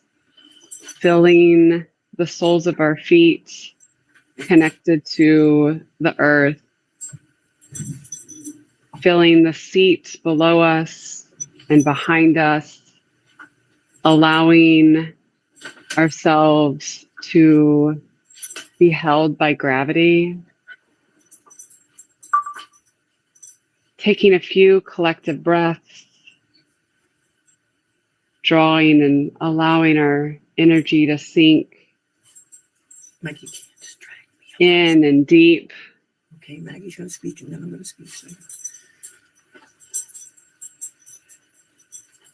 feeling the soles of our feet connected to the earth, feeling the seat below us and behind us, allowing ourselves to be held by gravity. Taking a few collective breaths, drawing and allowing our energy to sink Maggie can't distract me. in and deep. Okay, Maggie's going to speak, and then I'm going to speak.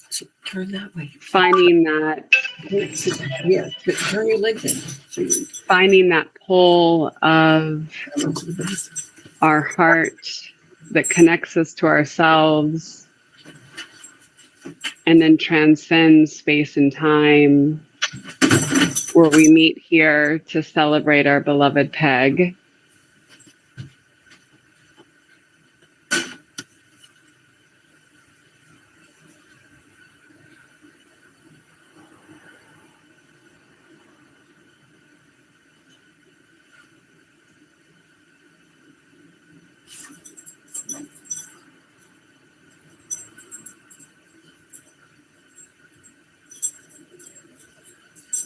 So turn that way. Finding that, Yeah, turn your legs in. So you finding that pull of go to the base. our heart that connects us to ourselves and then transcends space and time, where we meet here to celebrate our beloved Peg.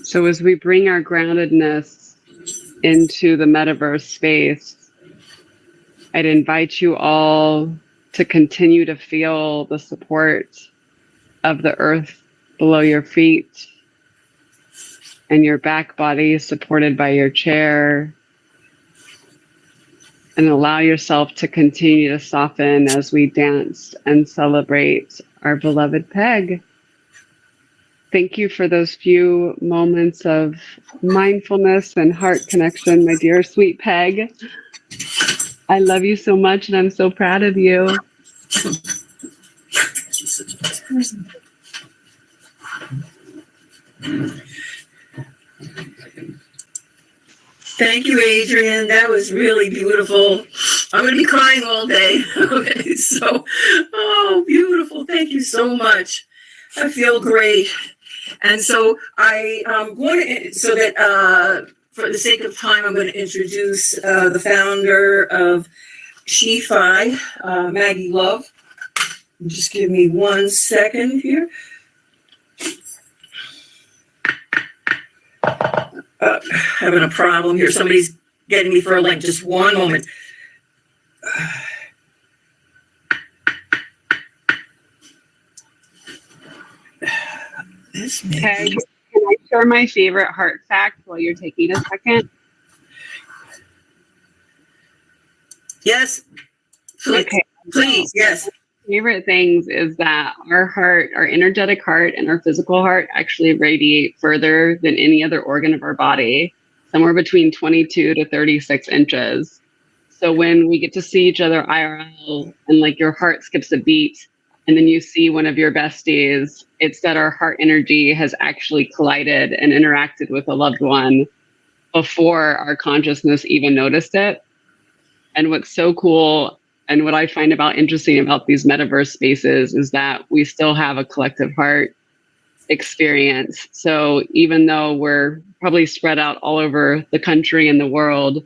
So as we bring our groundedness into the metaverse space, I'd invite you all to continue to feel the support of the earth below your feet and your back body supported by your chair. And allow yourself to continue to soften as we dance and celebrate our beloved Peg. Thank you for those few moments of mindfulness and heart connection, my dear sweet Peg. I love you so much and I'm so proud of you. She's such a nice person. Thank you, Adrian. That was really beautiful. I'm going to be crying all day. Okay, so, oh, beautiful. Thank you so much. I feel great. And so I'm going to, so that for the sake of time, I'm going to introduce the founder of SheFi, Maggie Love. Just give me 1 second here. Having a problem here. Somebody's getting me for a link. Just one moment. This Peg, can I share my favorite heart fact while you're taking a second? Yes. Please, Okay. please, yes. Favorite things is that our heart, our energetic heart and our physical heart actually radiate further than any other organ of our body, somewhere between 22 to 36 inches. So when we get to see each other IRL and like your heart skips a beat and then you see one of your besties, it's that our heart energy has actually collided and interacted with a loved one before our consciousness even noticed it. And what's so cool and what I find interesting about these metaverse spaces is that we still have a collective heart experience. So even though we're probably spread out all over the country and the world,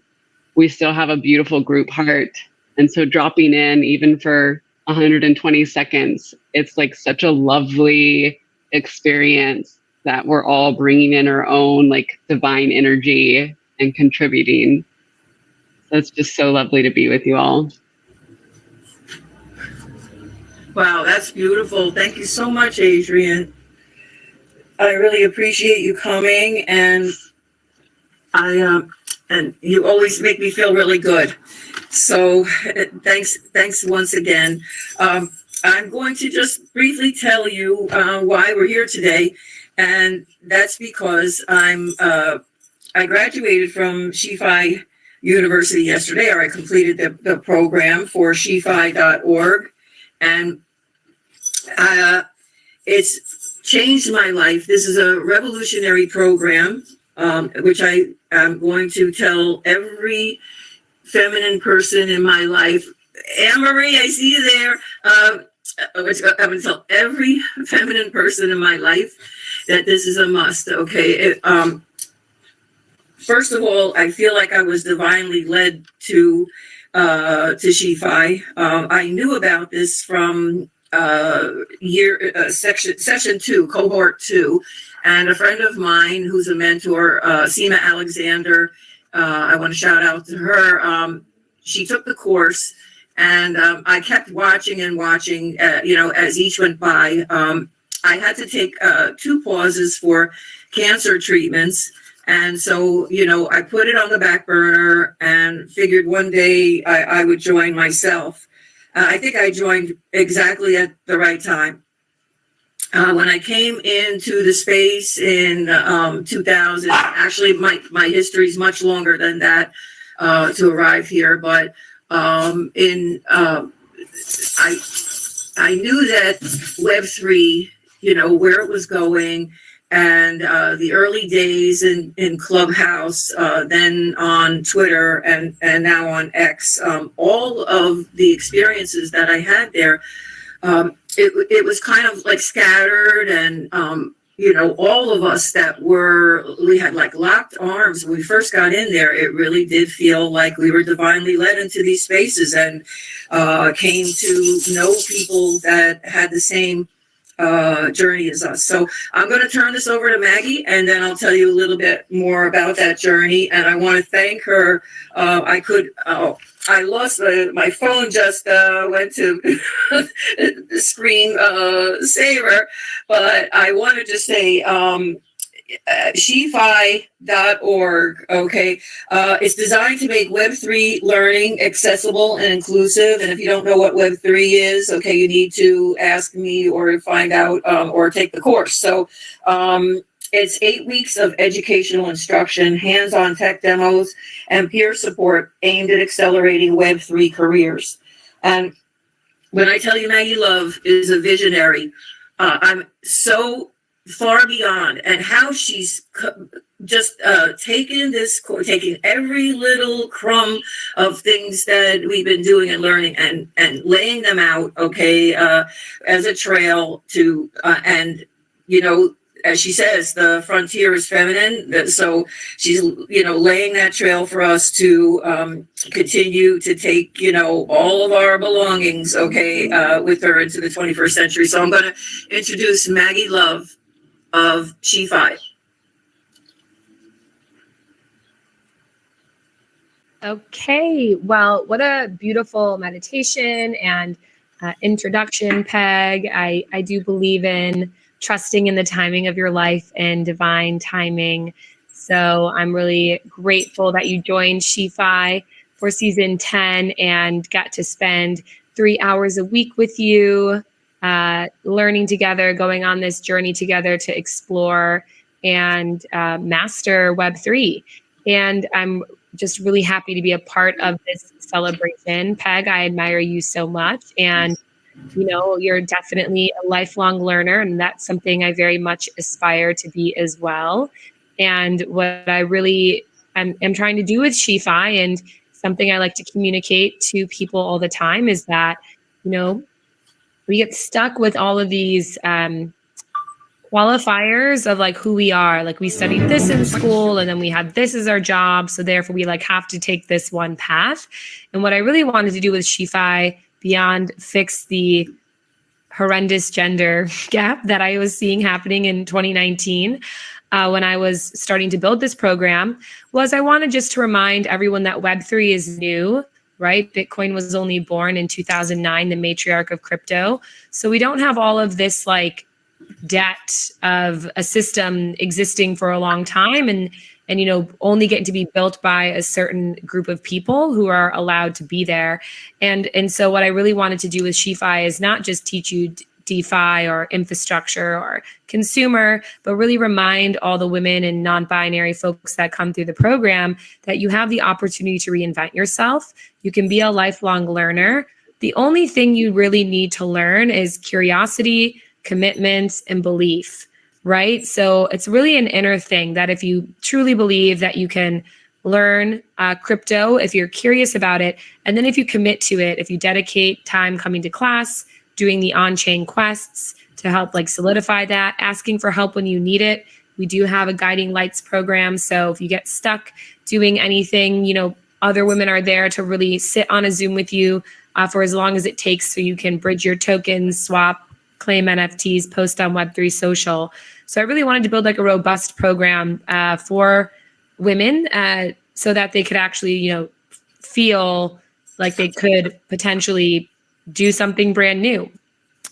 we still have a beautiful group heart. And so dropping in even for 120 seconds, it's like such a lovely experience that we're all bringing in our own like divine energy and contributing. So it's just so lovely to be with you all. Wow, that's beautiful. Thank you so much, Adrian. I really appreciate you coming, and and you always make me feel really good. So thanks once again. I'm going to just briefly tell you why we're here today, and that's because I graduated from SheFi University yesterday, or I completed the program for shefi.org, and it's changed my life. This is a revolutionary program, which I am going to tell every feminine person in my life. Anne-Marie, I see you there. I'm going to tell every feminine person in my life that this is a must. Okay. First of all, I feel like I was divinely led to SheFi. I knew about this from session 2, cohort 2, and a friend of mine who's a mentor, Seema Alexander. I want to shout out to her. She took the course, and I kept watching and watching. As each went by, I had to take 2 pauses for cancer treatments. And so, I put it on the back burner and figured one day I would join myself. I think I joined exactly at the right time. When I came into the space in 2000, actually my history is much longer than that to arrive here, but I knew that Web3, where it was going, and the early days in Clubhouse, then on Twitter, and now on X, all of the experiences that I had there, it was kind of like scattered, and all of us we had like locked arms when we first got in there. It really did feel like we were divinely led into these spaces, and came to know people that had the same journey as us. So I'm going to turn this over to Maggie, and then I'll tell you a little bit more about that journey. And I want to thank her. I lost my phone, just went to the screen saver, but I wanted to say SheFi.org, okay? It's designed to make Web3 learning accessible and inclusive. And if you don't know what Web3 is, okay, you need to ask me or find out or take the course. So it's 8 weeks of educational instruction, hands-on tech demos, and peer support aimed at accelerating Web3 careers. And when I tell you Maggie Love is a visionary, I'm so far beyond, and how she's just taking every little crumb of things that we've been doing and learning and laying them out, okay, as a trail to, and, you know, as she says, the frontier is feminine. So she's, you know, laying that trail for us to continue to take, you know, all of our belongings, okay, with her into the 21st century. So I'm going to introduce Maggie Love of SheFi. Okay, well, what a beautiful meditation and introduction, Peg. I do believe in trusting in the timing of your life and divine timing. So I'm really grateful that you joined SheFi for season 10 and got to spend 3 hours a week with you, learning together, going on this journey together to explore and master Web3. And I'm just really happy to be a part of this celebration. Peg, I admire you so much. And, you know, you're definitely a lifelong learner, and that's something I very much aspire to be as well. And what I really am trying to do with SheFi, and something I like to communicate to people all the time, is that, you know, we get stuck with all of these qualifiers of like who we are. Like we studied this in school and then we had this as our job. So therefore we like have to take this one path. And what I really wanted to do with SheFi, beyond fix the horrendous gender gap that I was seeing happening in 2019, when I was starting to build this program, was I wanted just to remind everyone that Web3 is new. Right? Bitcoin was only born in 2009, the matriarch of crypto. So we don't have all of this like debt of a system existing for a long time and you know, only getting to be built by a certain group of people who are allowed to be there. And so what I really wanted to do with SheFi is not just teach you DeFi or infrastructure or consumer, but really remind all the women and non-binary folks that come through the program that you have the opportunity to reinvent yourself. You can be a lifelong learner. The only thing you really need to learn is curiosity, commitment, and belief, right? So it's really an inner thing that if you truly believe that you can learn crypto, if you're curious about it, and then if you commit to it, if you dedicate time coming to class, doing the on-chain quests to help like solidify that, asking for help when you need it. We do have a guiding lights program. So if you get stuck doing anything, you know, other women are there to really sit on a Zoom with you for as long as it takes so you can bridge your tokens, swap, claim NFTs, post on Web3 social. So I really wanted to build like a robust program for women so that they could actually, you know, feel like they could potentially do something brand new.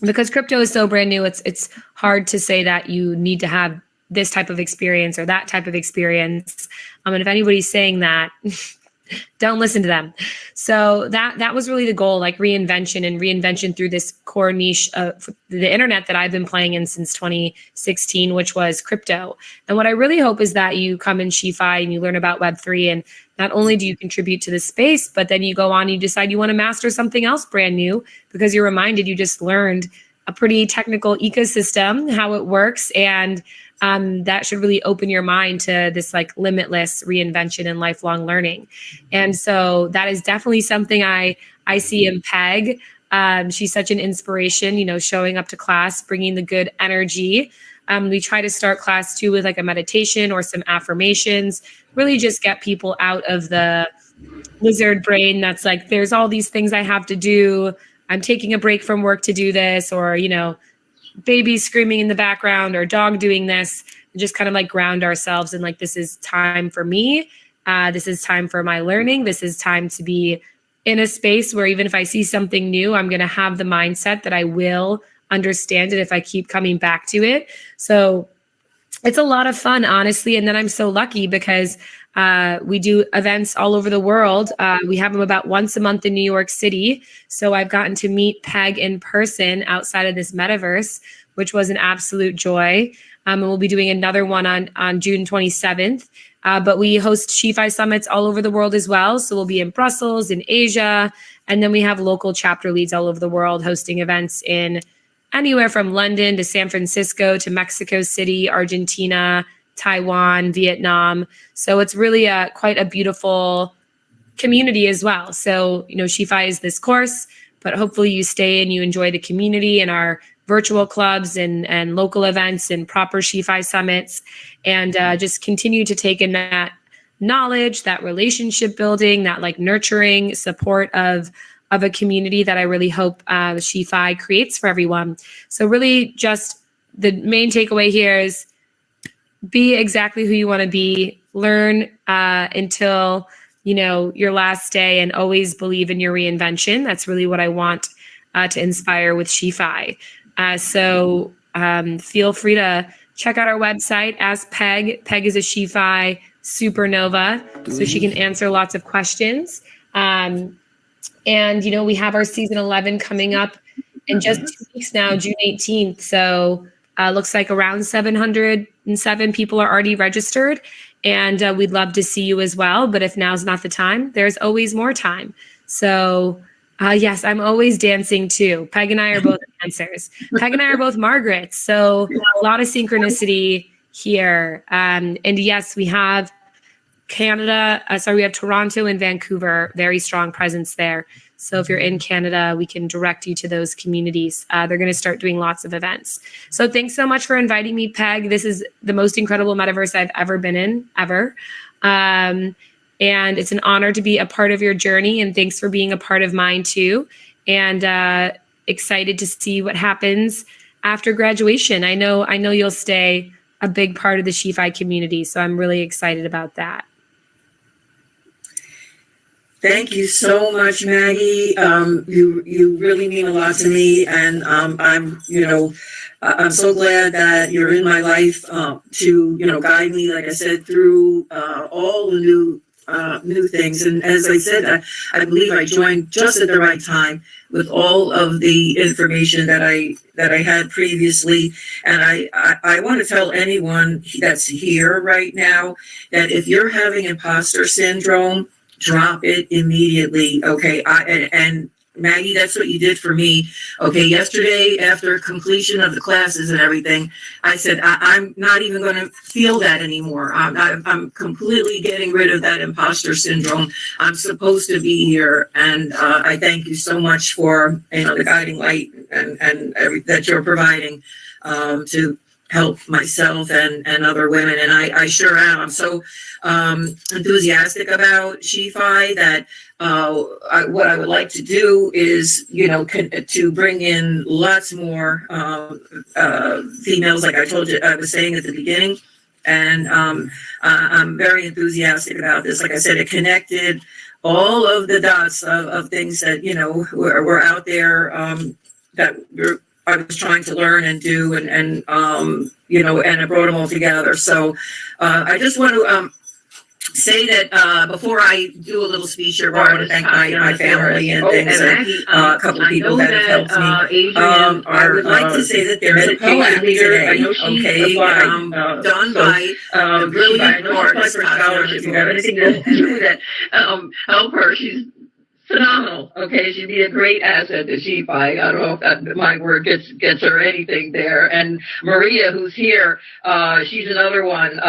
Because crypto is so brand new, it's hard to say that you need to have this type of experience or that type of experience. And if anybody's saying that, don't listen to them. So that was really the goal, like reinvention through this core niche of the internet that I've been playing in since 2016, which was crypto. And what I really hope is that you come in SheFi and you learn about Web3, and not only do you contribute to the space, but then you go on and you decide you want to master something else brand new because you're reminded you just learned a pretty technical ecosystem, how it works. And that should really open your mind to this like limitless reinvention and lifelong learning. And so that is definitely something I see in Peg. She's such an inspiration, you know, showing up to class, bringing the good energy. We try to start class too with like a meditation or some affirmations, really just get people out of the lizard brain that's like, there's all these things I have to do. I'm taking a break from work to do this, or, you know, baby screaming in the background or dog doing this, just kind of like ground ourselves and like, this is time for me. This is time for my learning. This is time to be in a space where even if I see something new, I'm going to have the mindset that I will understand it if I keep coming back to it. So it's a lot of fun, honestly. And then I'm so lucky because we do events all over the world. We have them about once a month in New York City. So I've gotten to meet Peg in person outside of this metaverse, which was an absolute joy. And we'll be doing another one on June 27th. But we host SheFi summits all over the world as well. So we'll be in Brussels, in Asia, and then we have local chapter leads all over the world hosting events in anywhere from London to San Francisco to Mexico City, Argentina, Taiwan, Vietnam. So it's really quite a beautiful community as well. So, SheFi is this course, but hopefully you stay and you enjoy the community and our virtual clubs and local events and proper SheFi summits, and just continue to take in that knowledge, that relationship building, that like nurturing support of a community that I really hope SheFi creates for everyone. So really just the main takeaway here is be exactly who you want to be, learn until, your last day, and always believe in your reinvention. That's really what I want to inspire with SheFi. So feel free to check out our website. Ask Peg. Peg is a SheFi supernova, so she can answer lots of questions. And, we have our season 11 coming up in just 2 weeks now, June 18th. So looks like around 707 people are already registered. And we'd love to see you as well. But if now's not the time, there's always more time. So yes, I'm always dancing too. Peg and I are both dancers. Peg and I are both Margarets. So a lot of synchronicity here. And yes, we have Canada. We have Toronto and Vancouver, very strong presence there. So if you're in Canada, we can direct you to those communities. They're going to start doing lots of events. So thanks so much for inviting me, Peg. This is the most incredible metaverse I've ever been in, ever. And it's an honor to be a part of your journey. And thanks for being a part of mine too. And excited to see what happens after graduation. I know you'll stay a big part of the SheFi community. So I'm really excited about that. Thank you so much, Maggie. You really mean a lot to me, and I'm so glad that you're in my life to guide me, like I said, through all the new things. And as I said, I believe I joined just at the right time with all of the information that I had previously. And I want to tell anyone that's here right now that if you're having imposter syndrome, drop it immediately. Okay. And Maggie, that's what you did for me. Okay. Yesterday, after completion of the classes and everything, I said, I'm not even going to feel that anymore. I'm completely getting rid of that imposter syndrome. I'm supposed to be here. And I thank you so much for the guiding light and that you're providing to help myself and other women. And I sure am. I'm so enthusiastic about SheFi that what I would like to do is, to bring in lots more females, like I told you, I was saying at the beginning. And I'm very enthusiastic about this. Like I said, it connected all of the dots of things that, were out there that I was trying to learn and do, and I brought them all together. So I just want to say that before I do a little speech here, I want to thank my family and things, and a couple of people that have helped me. I would like to say that there's a poem today, done by a brilliant artist. For scholarships, you have anything to do that help her. She's phenomenal. Okay, she'd be a great asset to SheFi. I don't know if my word gets her anything there. And Maria, who's here, she's another one.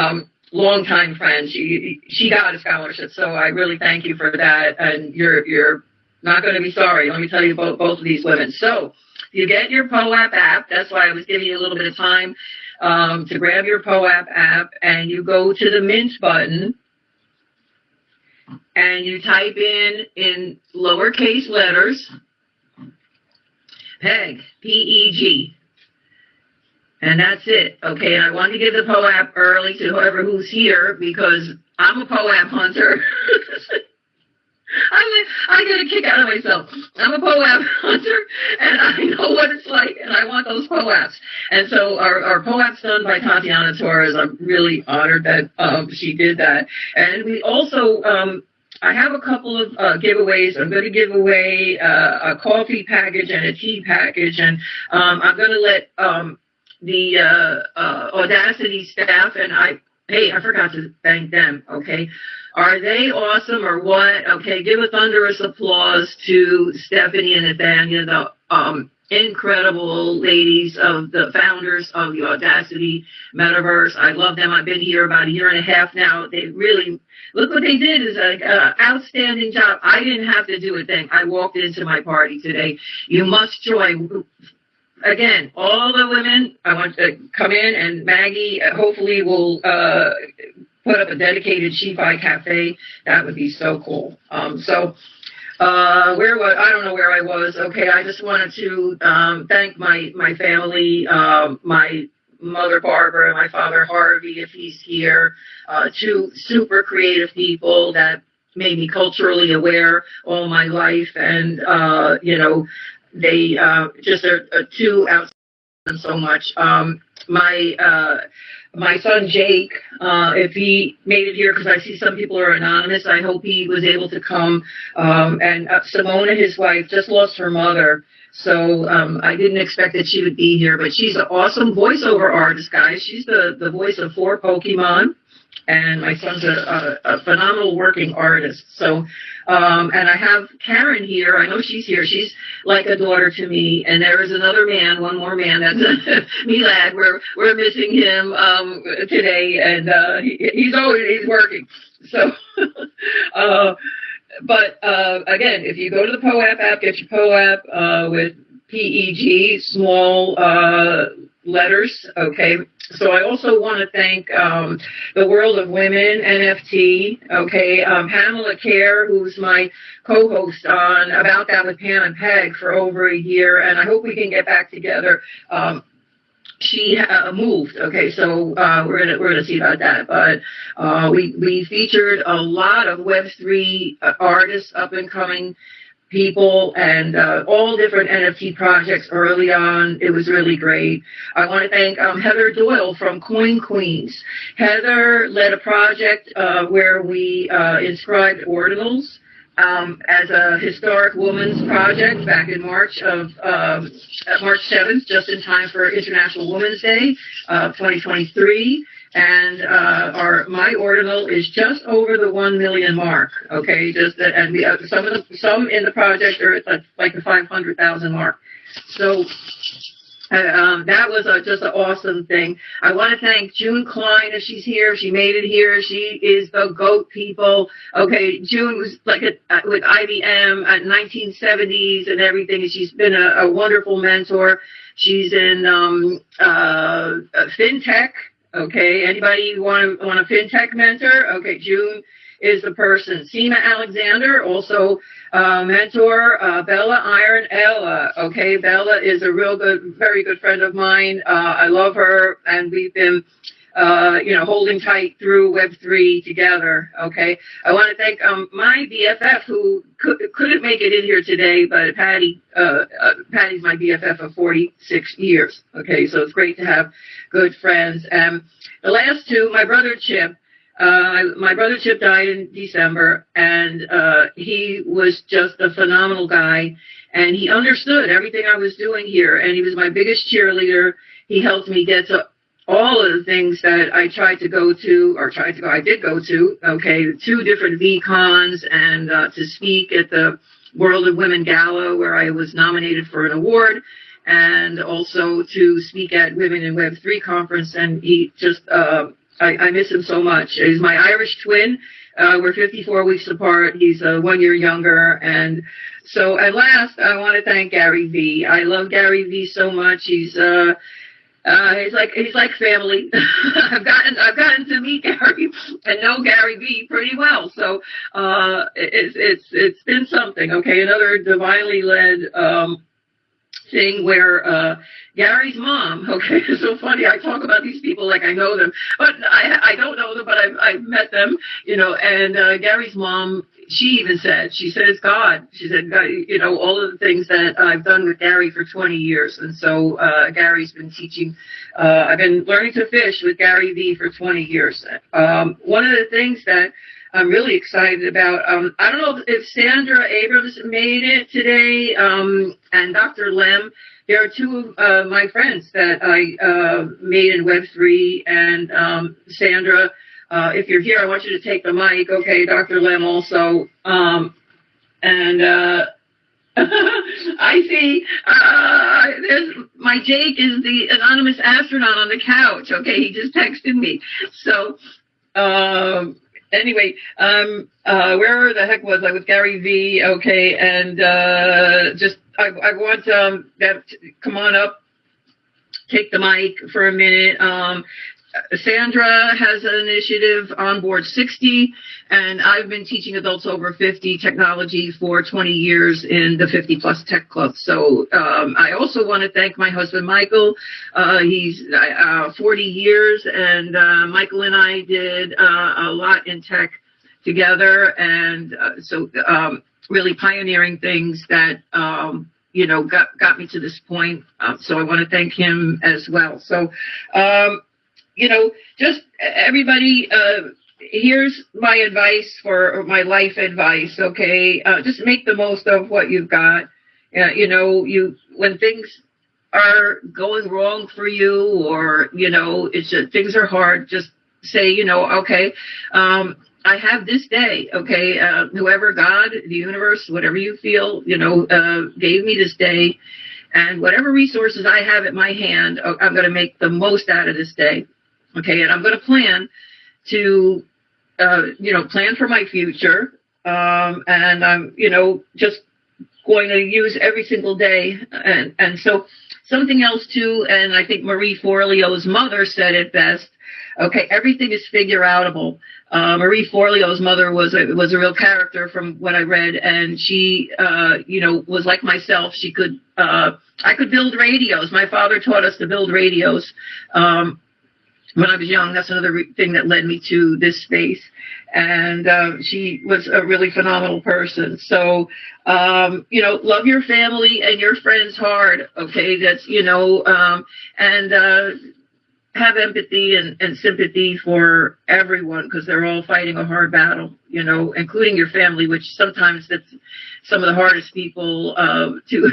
Longtime friend. She got a scholarship, so I really thank you for that. And you're not going to be sorry. Let me tell you about both of these women. So you get your POAP app. That's why I was giving you a little bit of time to grab your POAP app, and you go to the Mint button. And you type in lowercase letters, PEG, P-E-G. And that's it, okay? And I want to give the POAP early to whoever who's here because I'm a POAP hunter. I get a kick out of myself. I'm a POAP hunter, and I know what it's like, and I want those POAPs. And so our POAP's done by Tatiana Torres. I'm really honored that she did that. And we also, I have a couple of giveaways. I'm going to give away a coffee package and a tea package, and I'm going to let the Audacity staff, and I forgot to thank them, okay? Are they awesome or what? Okay, give a thunderous applause to Stephanie and Nathania, the incredible ladies of the founders of the Audacity Metaverse. I love them. I've been here about a year and a half now. They really, look what they did is an outstanding job. I didn't have to do a thing. I walked into my party today. You must join. Again, all the women, I want to come in, and Maggie hopefully will put up a dedicated SheFi cafe. That would be so cool. Where was I don't know where I was. Okay, I just wanted to thank my family, my mother Barbara and my father Harvey, if he's here. Two super creative people that made me culturally aware all my life, and they just are two outstanding so much. My son Jake, if he made it here, because I see some people are anonymous, I hope he was able to come. And Simona, his wife, just lost her mother, so I didn't expect that she would be here. But she's an awesome voiceover artist, guys. She's the voice of 4 Pokemon. And my son's a phenomenal working artist. So, and I have Karen here. I know she's here. She's like a daughter to me. And there is another man, one more man. That's Milad. We're missing him today, and he's working. So, but again, if you go to the POAP app, get your POAP with PEG, small letters, okay? So I also want to thank the World of Women NFT, okay? Pamela Kerr, who's my co-host on About That with Pam and Peg for over a year, and I hope we can get back together. She moved, okay, so we're gonna see about that. But we featured a lot of Web3 artists, up and coming people, and all different NFT projects early on. It was really great. I want to thank Heather Doyle from Coin Queens. Heather led a project where we inscribed ordinals as a historic women's project back in March 7th, just in time for International Women's Day 2023. And my ordinal is just over the 1 million mark. Okay, and we some in the project are at like the 500,000 mark. So that was just an awesome thing. I want to thank June Klein, if she's here. She made it here. She is the GOAT, people. Okay, June was like with IBM at 1970s and everything. And she's been a wonderful mentor. She's in fintech. Okay, anybody want a fintech mentor? Okay, June is the person. Seema Alexander, also mentor. Bella Iron Ella. Okay, Bella is a very good friend of mine. I love her, and we've been, holding tight through Web3 together. Okay, I want to thank my BFF who couldn't make it in here today, but Patty's my BFF of 46 years. Okay, so it's great to have good friends. And the last two, my brother Chip. My brother Chip died in December, and he was just a phenomenal guy, and he understood everything I was doing here, and he was my biggest cheerleader. He helped me get to all of the things that I I did go to, okay, 2 different VCons, and to speak at the World of Women Gala, where I was nominated for an award, and also to speak at Women in Web3 conference, and he just, I miss him so much. He's my Irish twin. We're 54 weeks apart. He's 1 year younger. And so at last, I want to thank Gary V. I love Gary V so much. He's like family. I've gotten to meet Gary and know Gary V pretty well. So it's been something. Okay, another divinely led thing where Gary's mom, okay, it's so funny. I talk about these people like I know them, but I don't know them, but I've met them, and Gary's mom, she said, it's God. She said, God, all of the things that I've done with Gary for 20 years. And so Gary's been teaching, I've been learning to fish with Gary V for 20 years. One of the things that I'm really excited about, I don't know if Sandra Abrams made it today, and Dr. Lem. There are two of my friends that I made in Web3, and Sandra, if you're here, I want you to take the mic. Okay, Dr. Lem also. I see there's my Jake is the anonymous astronaut on the couch. Okay, he just texted me. So anyway, where the heck was I with Gary V? Okay, and I want that to come on up, take the mic for a minute. Sandra has an initiative on board 60, and I've been teaching adults over 50 technology for 20 years in the 50 plus tech club. So I also want to thank my husband, Michael. He's 40 years, and Michael and I did a lot in tech together, and so really pioneering things that got me to this point. So I want to thank him as well. So just everybody, here's my advice for my life advice. Okay, just make the most of what you've got. When things are going wrong for you, or it's just things are hard, just say, okay, I have this day. Okay, whoever, God, the universe, whatever you feel, gave me this day, and whatever resources I have at my hand, I'm going to make the most out of this day. Okay, and I'm going to plan to, plan for my future, and I'm, just going to use every single day. And so something else too, and I think Marie Forleo's mother said it best. Okay, everything is figure-outable. Marie Forleo's mother was a real character from what I read, and she, was like myself. She could, I could build radios. My father taught us to build radios. When I was young, that's another thing that led me to this space. And she was a really phenomenal person. So, love your family and your friends hard. Okay, that's, and have empathy and sympathy for everyone, because they're all fighting a hard battle, including your family, which sometimes that's some of the hardest people to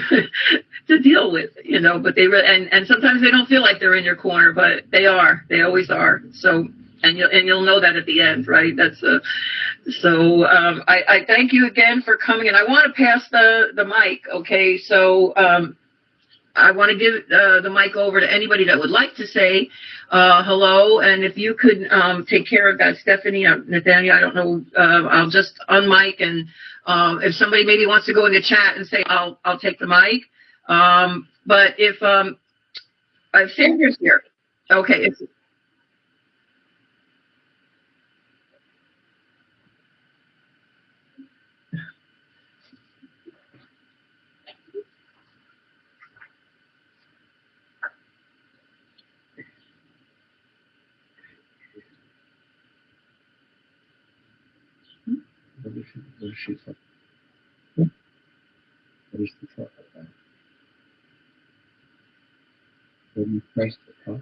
to deal with, but and sometimes they don't feel like they're in your corner, but they are. They always are. So, and you'll know that at the end, right? That's so I thank you again for coming, and I want to pass the mic. Okay, so I want to give the mic over to anybody that would like to say hello. And if you could take care of that, Stephanie, Nathaniel, I don't know, I'll just unmic. And if somebody maybe wants to go in the chat and say, I'll take the mic. But if Sandra's here, okay. What is she talking about? When you press the top.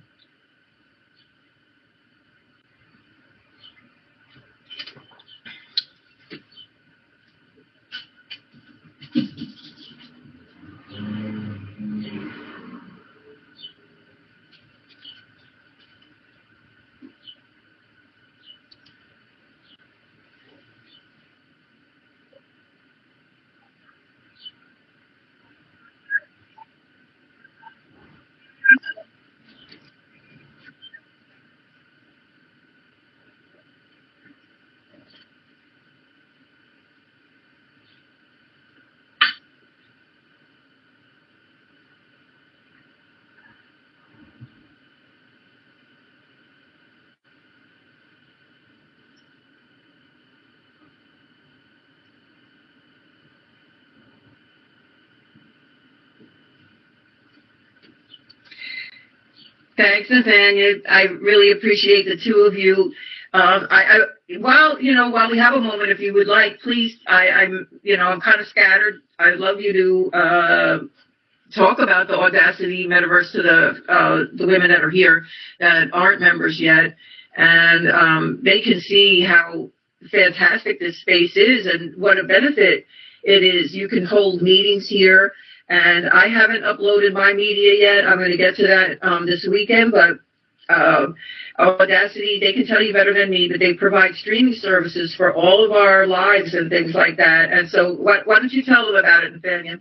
Thanks, Nathaniel. I really appreciate the two of you. While we have a moment, if you would like, please, I'm kind of scattered. I'd love you to talk about the Audacity Metaverse to the women that are here that aren't members yet, and they can see how fantastic this space is and what a benefit it is. You can hold meetings here, and I haven't uploaded my media yet. I'm going to get to that this weekend, but Audacity, they can tell you better than me, but they provide streaming services for all of our lives and things like that. And so why don't you tell them about it, Nathaniel?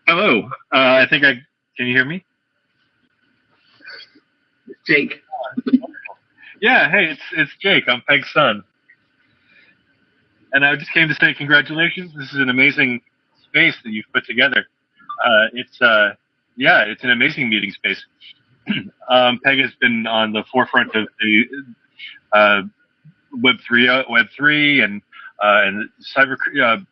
Hello. Can you hear me? Jake. Yeah. Hey, it's Jake. I'm Peg's son. And I just came to say congratulations. This is an amazing space that you've put together. It's an amazing meeting space. Peg has been on the forefront of the Web3 and cyber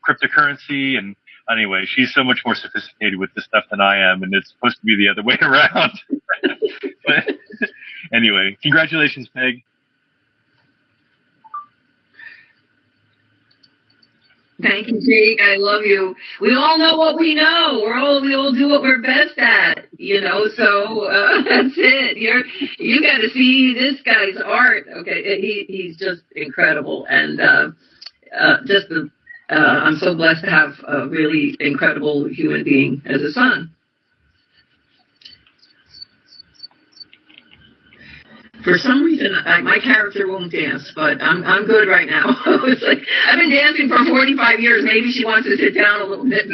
cryptocurrency, and anyway, she's so much more sophisticated with this stuff than I am, and it's supposed to be the other way around. But anyway, congratulations, Peg. Thank you, Jake. I love you. We all know what we know. We all do what we're best at, so that's it. You got to see this guy's art. Okay, he's just incredible, and I'm so blessed to have a really incredible human being as a son. For some reason, my character won't dance, but I'm good right now. It's like I've been dancing for 45 years. Maybe she wants to sit down a little bit.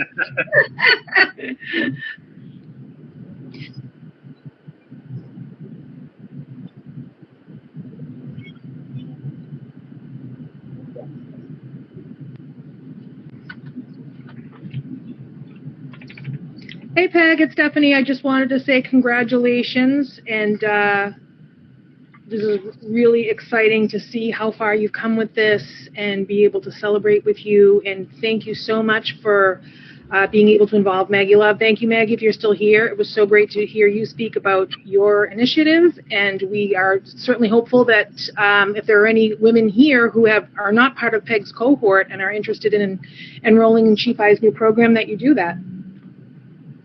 Hey, Peg, it's Stephanie. I just wanted to say congratulations, and this is really exciting to see how far you've come with this and be able to celebrate with you. And thank you so much for being able to involve Maggie Love. Thank you, Maggie, if you're still here. It was so great to hear you speak about your initiative. And we are certainly hopeful that if there are any women here who are not part of Peg's cohort and are interested in enrolling in SheFi's new program, that you do that.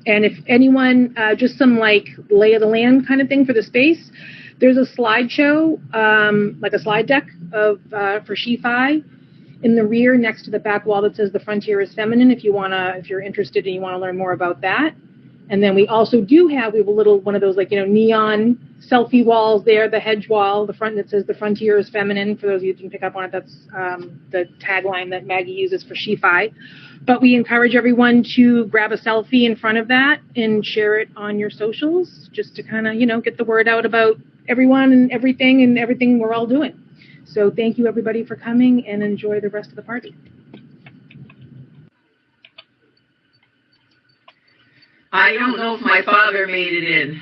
And if anyone, just some like lay of the land kind of thing for the space, there's a slideshow, like a slide deck for SheFi in the rear next to the back wall that says "The Frontier is Feminine." If you're interested and you want to learn more about that. And then we also we have a little one of those neon selfie walls there, the hedge wall, the front that says "The Frontier is Feminine." For those of you who didn't pick up on it, that's the tagline that Maggie uses for SheFi. But we encourage everyone to grab a selfie in front of that and share it on your socials, just to kind of get the word out about everyone and everything we're all doing. So thank you everybody for coming, and enjoy the rest of the party. I don't know if my father made it in.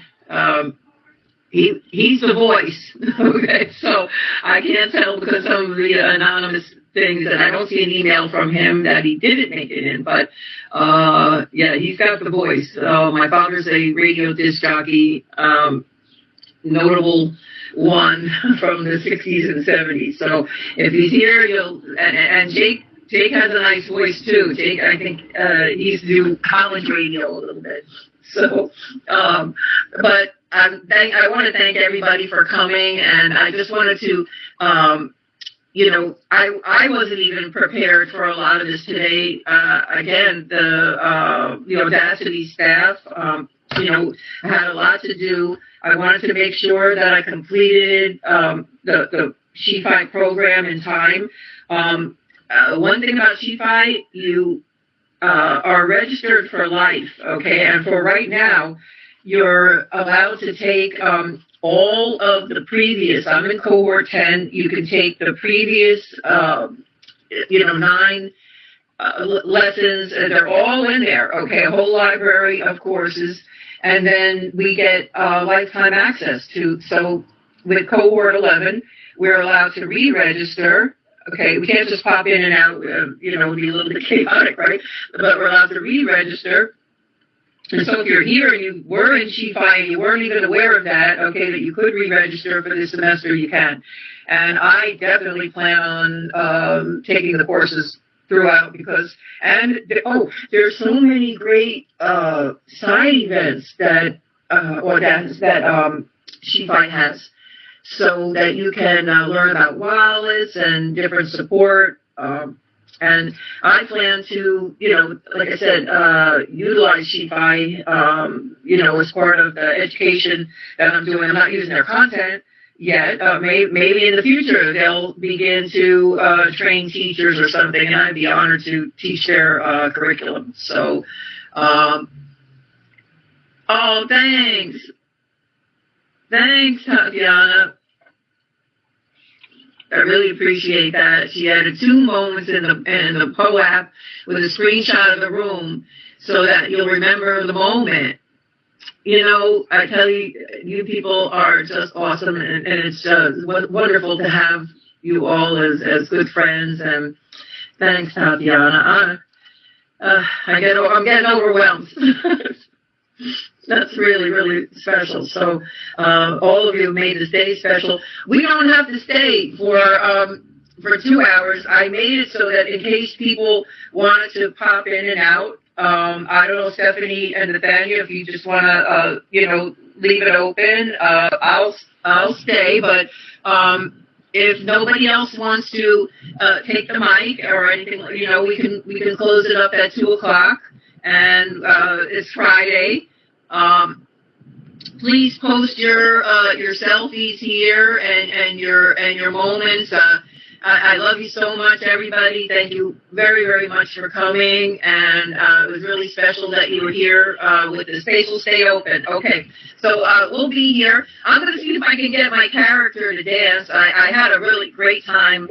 He's the voice. Okay, so I can't tell because of the anonymous things, and I don't see an email from him that he didn't make it in. But yeah, he's got the voice. My father's a radio disc jockey, notable one from the 60s and 70s. So if he's here, and Jake has a nice voice too. Jake, I think he used to do college radio a little bit. So, but I want to thank everybody for coming, and I just wanted to, I wasn't even prepared for a lot of this today. Again, the Audacity staff, I had a lot to do. I wanted to make sure that I completed the SheFi program in time. One thing about SheFi, you are registered for life, okay? And for right now, you're allowed to take all of the previous, I'm in cohort 10, you can take the previous, 9 lessons, and they're all in there, okay? A whole library of courses. And then we get lifetime access to, so with cohort 11, we're allowed to re-register. Okay, we can't just pop in and out, it'd be a little bit chaotic, right? But we're allowed to re-register. And so if you're here and you were in SheFi and you weren't even aware of that, okay, that you could re-register for this semester, you can. And I definitely plan on taking the courses throughout because, there's so many great side events that SheFi has, so that you can learn about wallets and different support. And I plan to, like I said, utilize SheFi, as part of the education that I'm doing. I'm not using their content yet. Maybe in the future they'll begin to train teachers or something, and I'd be honored to teach their curriculum. So, thanks. Thanks, Tatiana. I really appreciate that. She added 2 moments in the PO app with a screenshot of the room so that you'll remember the moment. I tell you, you people are just awesome, and it's wonderful to have you all as good friends. And thanks, Tatiana. I'm getting overwhelmed. That's really, really special. So all of you made this day special. We don't have to stay for 2 hours. I made it so that in case people wanted to pop in and out, I don't know, Stephanie and Nathaniel, if you just want to, leave it open, I'll stay. But if nobody else wants to take the mic or anything, we can close it up at 2:00, and it's Friday. Please post your selfies here and your moments. I love you so much, everybody. Thank you very, very much for coming, and it was really special that you were here. With the space will stay open. Okay, so we'll be here. I'm going to see if I can get my character to dance. I had a really great time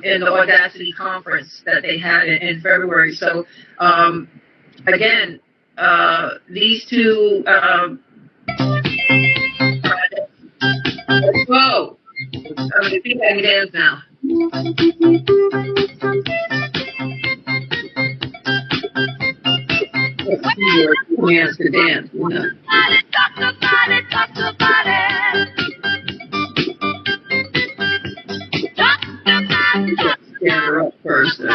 in the Audacity conference that they had in February. So again, these 2 whoa, I'm going to see if I can dance now. He has to dance. Stand her up first. Okay.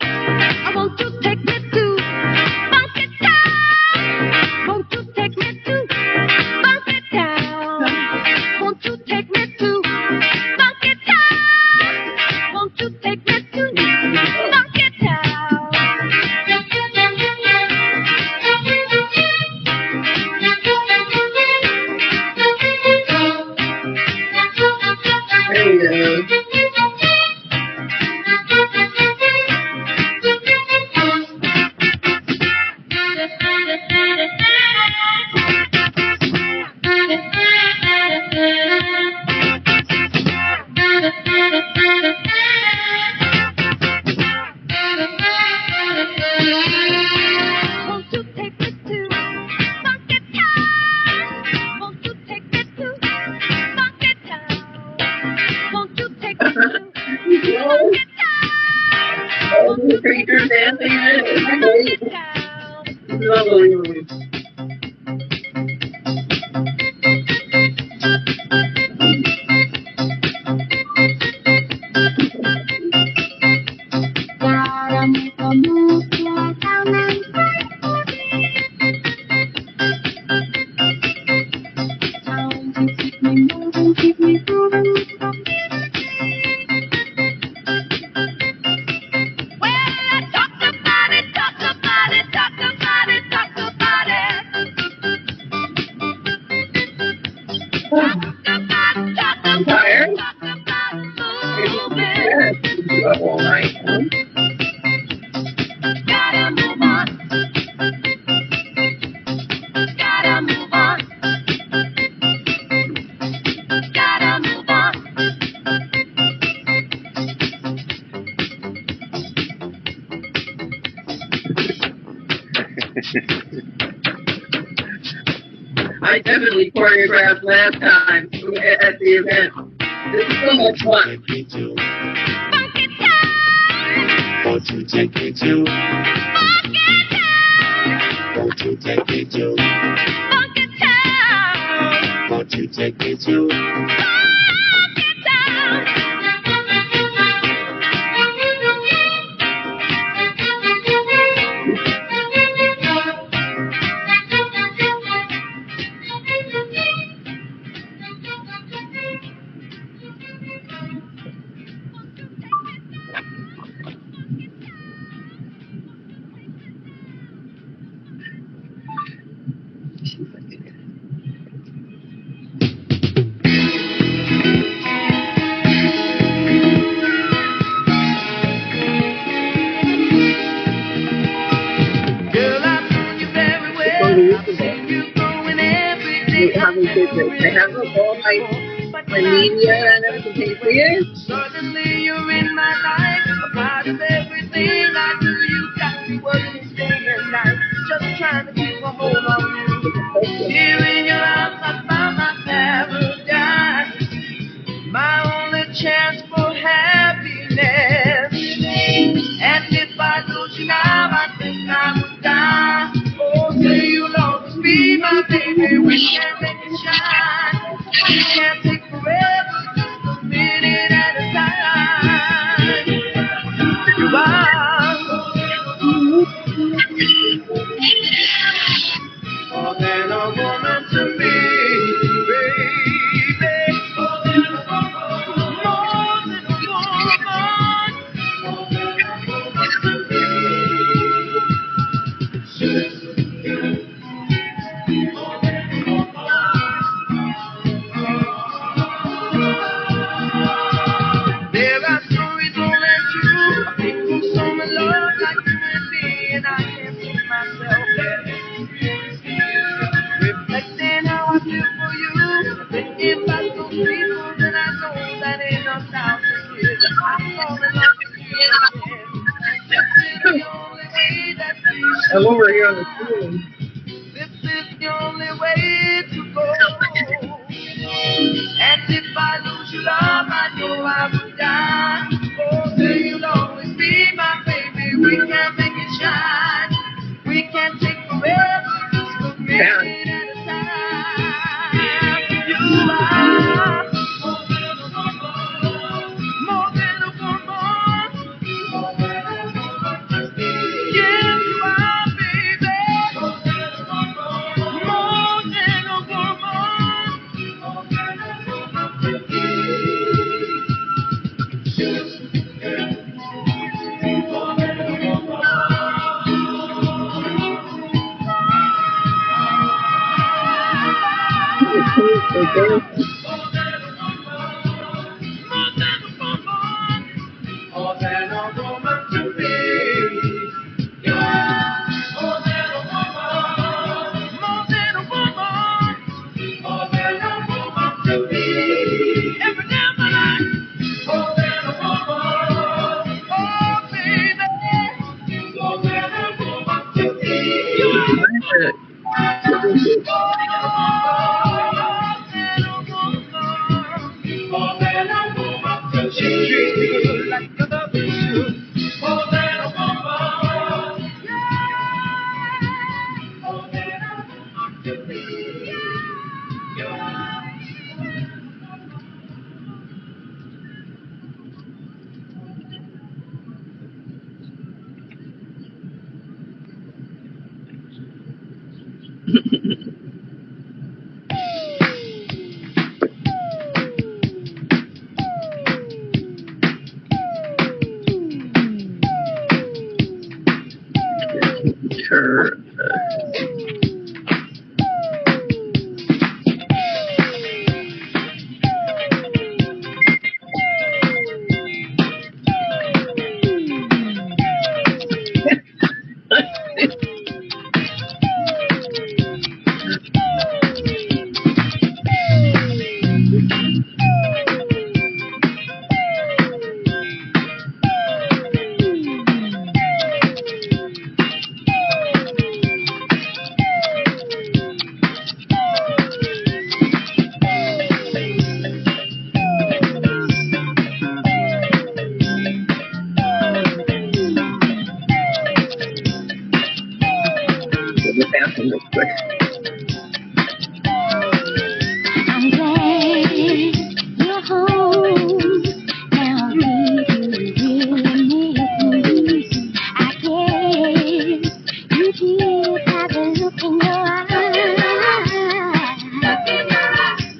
I want to take Lovely. I'm tired. You up all night, huh? Gotta move on. Gotta move on. Gotta move on. I definitely choreographed last time at the event. This is so much fun. Won't you take me to? Won't you take me to? Won't you take me to? Having business. They have all my media and everything. Can you see it? Suddenly you're in my life, a part of everything I do. You got me working day and night, just trying to keep a hold on you. Here in your arms, I found my paradise, my only chance for happiness. And if I lose you now, I think I would die. Oh, say you'll always be my baby. We can't make it shine. We can't take forever, just a minute at a time. You are more than a woman to me, baby. More than a woman. There are stories only true, people so in love like you and me, and I can't see myself reflecting how I feel for you. Thinking about those people that I know that ain't no doubt to give. I fall in love with you again. This is the only way that we should. I'm over here on the screen. This is the only way to go. And if I lose your love, I know I would die. Oh, say you'll always be my baby. We can make it shine. We can take forever, just a minute at a time. You are more than a woman. Yes, you are, baby. More than a woman. More than a woman to me. You are more than a woman. More than a woman. More than a woman to me. Every day of my life. More than a woman. Oh, baby. More than a woman to me. You are more than a woman. More than a woman to me. She treats me good like a love should. More than a woman. Her. I'm glad you're home. Now, did you really miss me? I guess you did have a look in your eyes.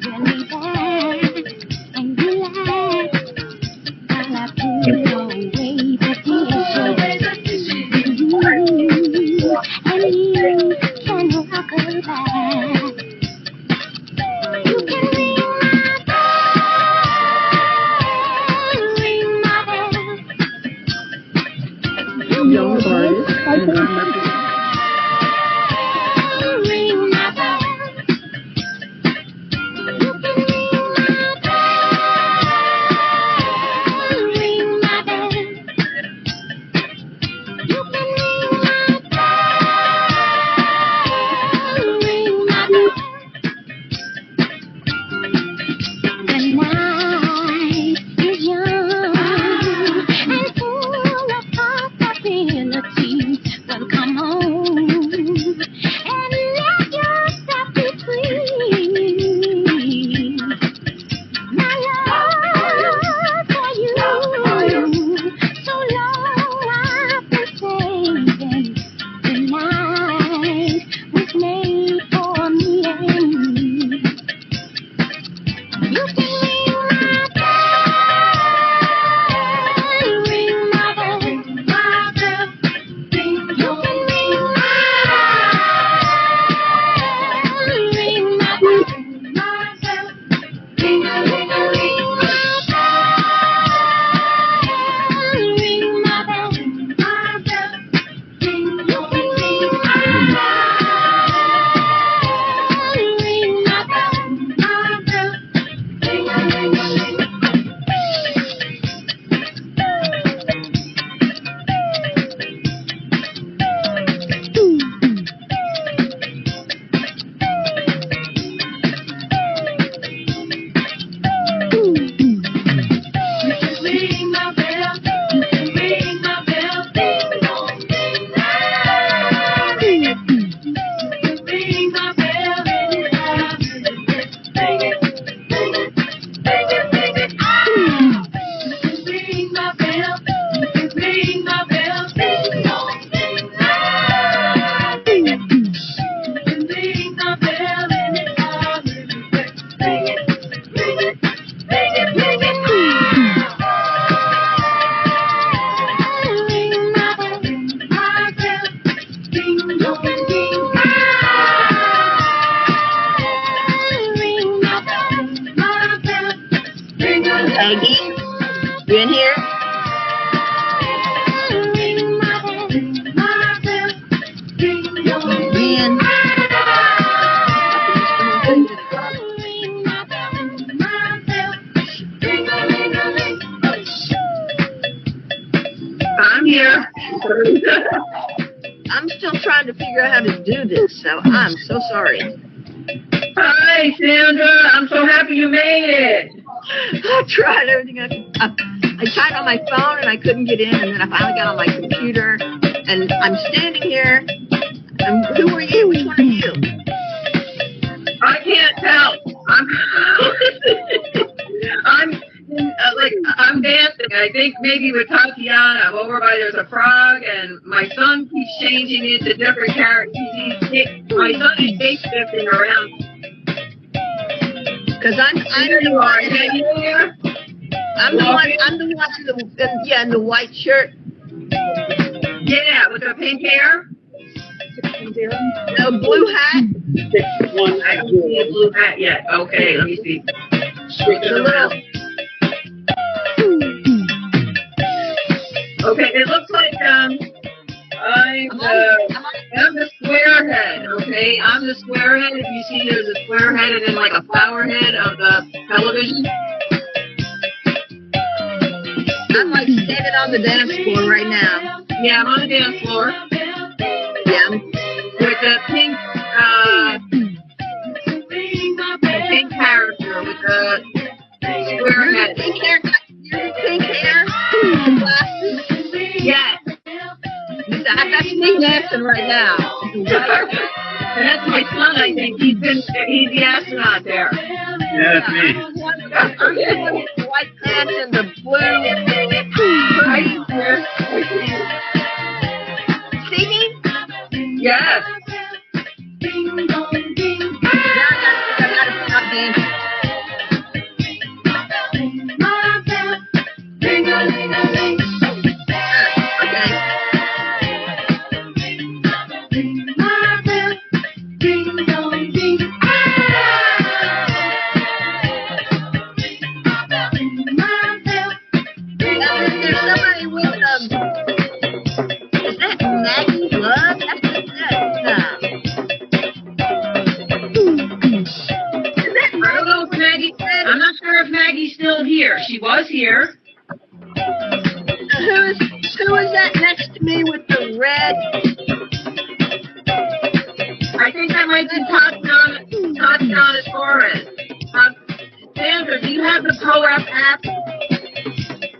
Really bad and relax while I put away the dishes. And you can rock her back. You can ring my bell. Young artist. Ring my bell. You can ring my bell. You can ring my bell. The night is young and full of possibilities. Well, come on and let yourself be free. My love for you, so long I've been saving. The night was made for me and you. You can ring my bell, ring my bell, ring your bell. Ring my bell, ring my bell, ring a ring a ring my bell, ring my bell, ring my bell, ring your bell, ring my bell, ring a ring a ring. Ring my bell, ring my bell, ding dong, ding dong. Ring it, ring my bell, anytime. Ring it, ring it, ring it, ring it. Ah! Ring my bell, ring my bell, ding dong, ding dong. Ring it, ring my bell, anytime. Ring it, ring it, ring it, ring it. Ring my bell, ding dong, ding dong. Ring my bell, ring a Maggie, you in here? ring my bell, ding dong. Ian. Ring my bell, ring a ring a ring. I'm here. I'm still trying to figure out how to do this, so I'm so sorry. Hi, Sandra. I'm so happy you made it. I tried everything I could. I tried on my phone and I couldn't get in, and then I finally got on my computer, and I'm standing here. Who are you? Which one are you? think maybe with Tatiana, I'm over by there's a frog, and my son keeps changing it to different characters. My son is shape-shifting around. Because I'm the one. I'm the one in the white shirt. Yeah, with the pink hair. No blue hat. I don't see a blue hat yet. Okay, let me see. Okay, it looks like I'm the square head. Okay, I'm the square head. If you see, there's a square head and then like a flower head of the television. I'm like standing on the dance floor right now. Yeah, I'm on the dance floor. Yeah. With the pink character with the square head. Pink hair. Pink hair. Glasses. Yes. That's me dancing right now. And that's my son, I think. He's the astronaut there. Yeah, that's me. I'm the one with the white pants and the blue. See me? Yes. Now I gotta stop dancing. There's somebody with is that Maggie Love? That's I don't know if Maggie, I'm not sure if Maggie's still here. She was here. Who is that next to me with the red? I think that might be Tatiana Torres. Sandra, do you have the ProApp app?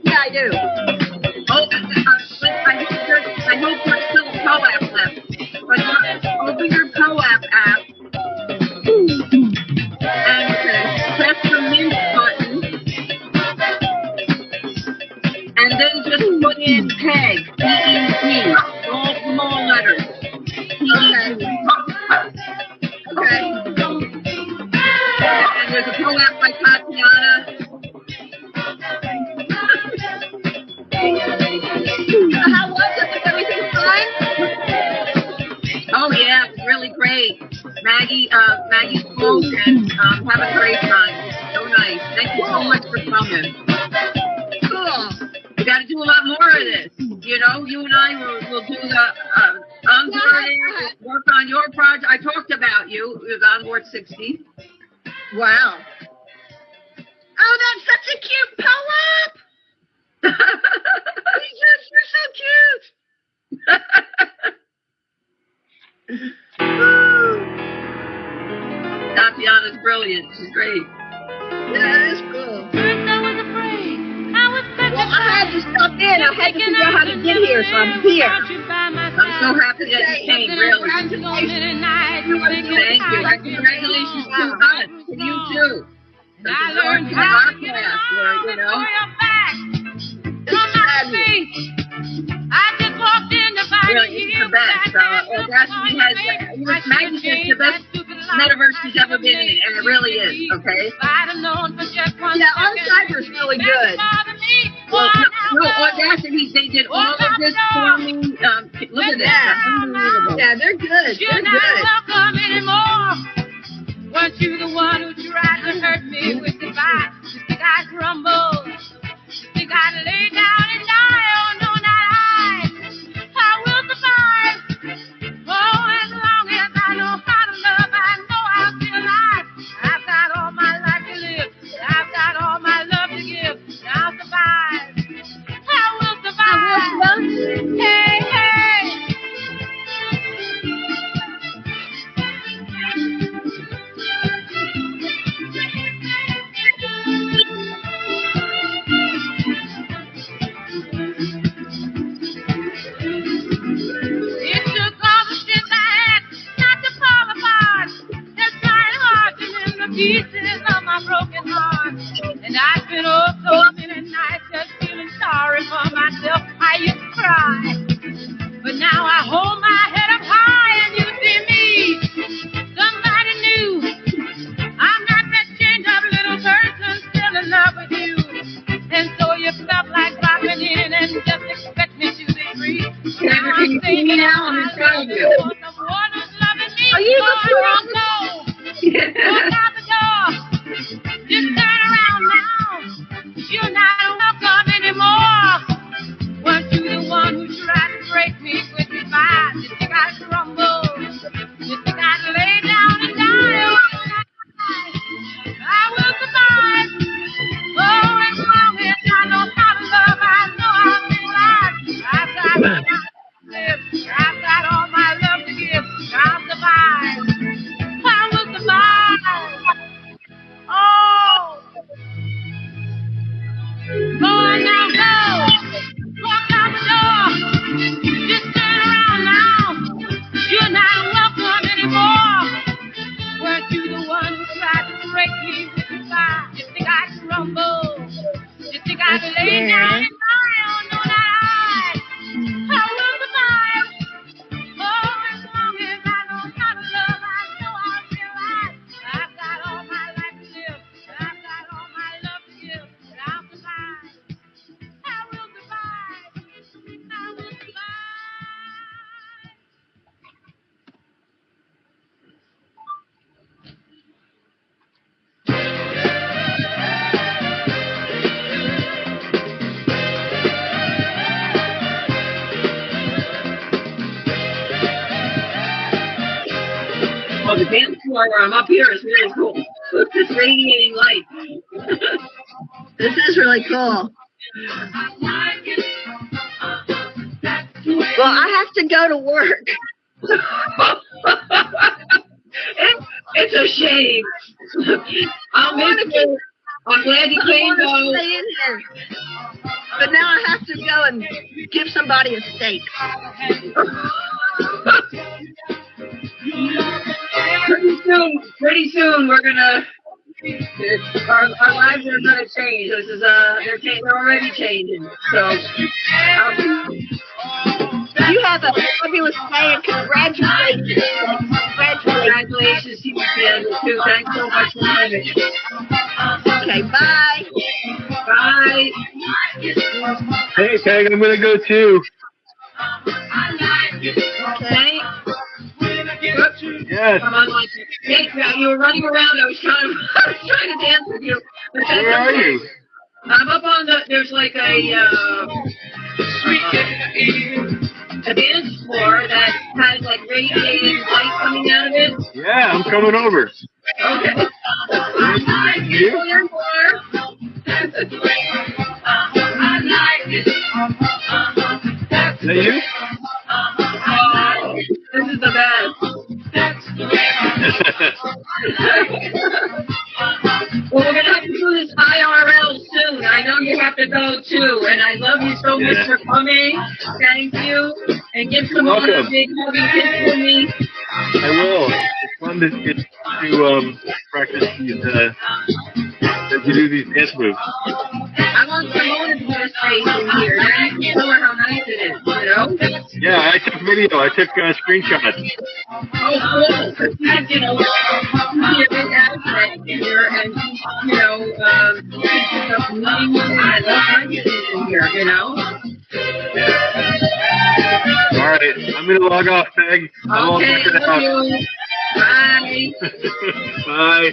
Yeah, I do. Oh, I hope there's still ProApp left. But open your ProApp app and press the mint button. And then just put in PEG, P-E-G, all small letters. Okay. And there's a ProApp by Tatiana. How was it? Was everything fine? Oh yeah, it was really great. Maggie spoke and have a great time. So nice. Thank you so much for coming. Cool. We got to do a lot more of this. You know, you and I will do the onboarding, work on your project. I talked about you with Onboard 60. Wow. Oh, that's such a cute ProApp. You're so cute. Tatiana's brilliant. She's great. Yeah, that is cool. Well, I had to stop in. I had to figure out how to get here, so I'm here. I'm so happy that you came, really. Thank you. Congratulations to us, to you too. I learned our class, you know. Really, it's the best. Audacity has, Maggie says, the best metaverse she's ever been in, and it really is, okay? Yeah, On-Cyber's really good. Well, no, Audacity, they did all of this for me. Look at that. Unbelievable. Yeah, they're good. You're They're not good. welcome anymore. Weren't you the one who tried to hurt me with goodbye? You think I'd crumble? You think I'd lay down and die? Oh, no, not I. I will survive. Oh, as long as I know how to love, I know I'll be alive. I've got all my life to live. I've got all my love to give. I'll survive. I will survive. Hey, hey. It took all the shit I had not to fall apart. Just trying hard to mend the pieces of my broken heart. And I spent oh so many nights just feeling sorry Oh, the dance floor where I'm up here is really cool. It's radiating light. This is really cool. Well, I have to go to work. It's a shame. I'll miss you. I'm glad you came, I though. want to stay in here. But now I have to go and give somebody a steak. Pretty soon, we're gonna. Our lives are gonna change. This is they're already changing. So. You have a fabulous day and congratulations. Congratulations to you, Candace, too. Thanks so much for coming. Okay, bye. Bye. Hey, Peg, I'm gonna go too. Okay. Yes. Come on, like, hey, you were running around. I was trying to dance with you. Where are you? I'm up on there's like a dance floor that has like radiating light coming out of it. Yeah, I'm coming over. Okay. You? Oh, there you are. Is that you? Oh, this is the best. Well, we're gonna have to do this IRL soon. I know you have to go too, and I love you so much for coming. Thank you, and give some more big hugging kiss for me. I will. It's fun to get to practice these to do these dance moves. I want Simone to put a space in here. Now you can show her how nice it is, you know? Yeah, I took video. I took screenshots. Oh, cool. Because she's, you know, she's a big asset here, and, you know, she's up meeting with me. I love my kids in here, you know? All right, I'm going to log off, Peg. I'm all Okay, checking love out. you. Bye. Bye.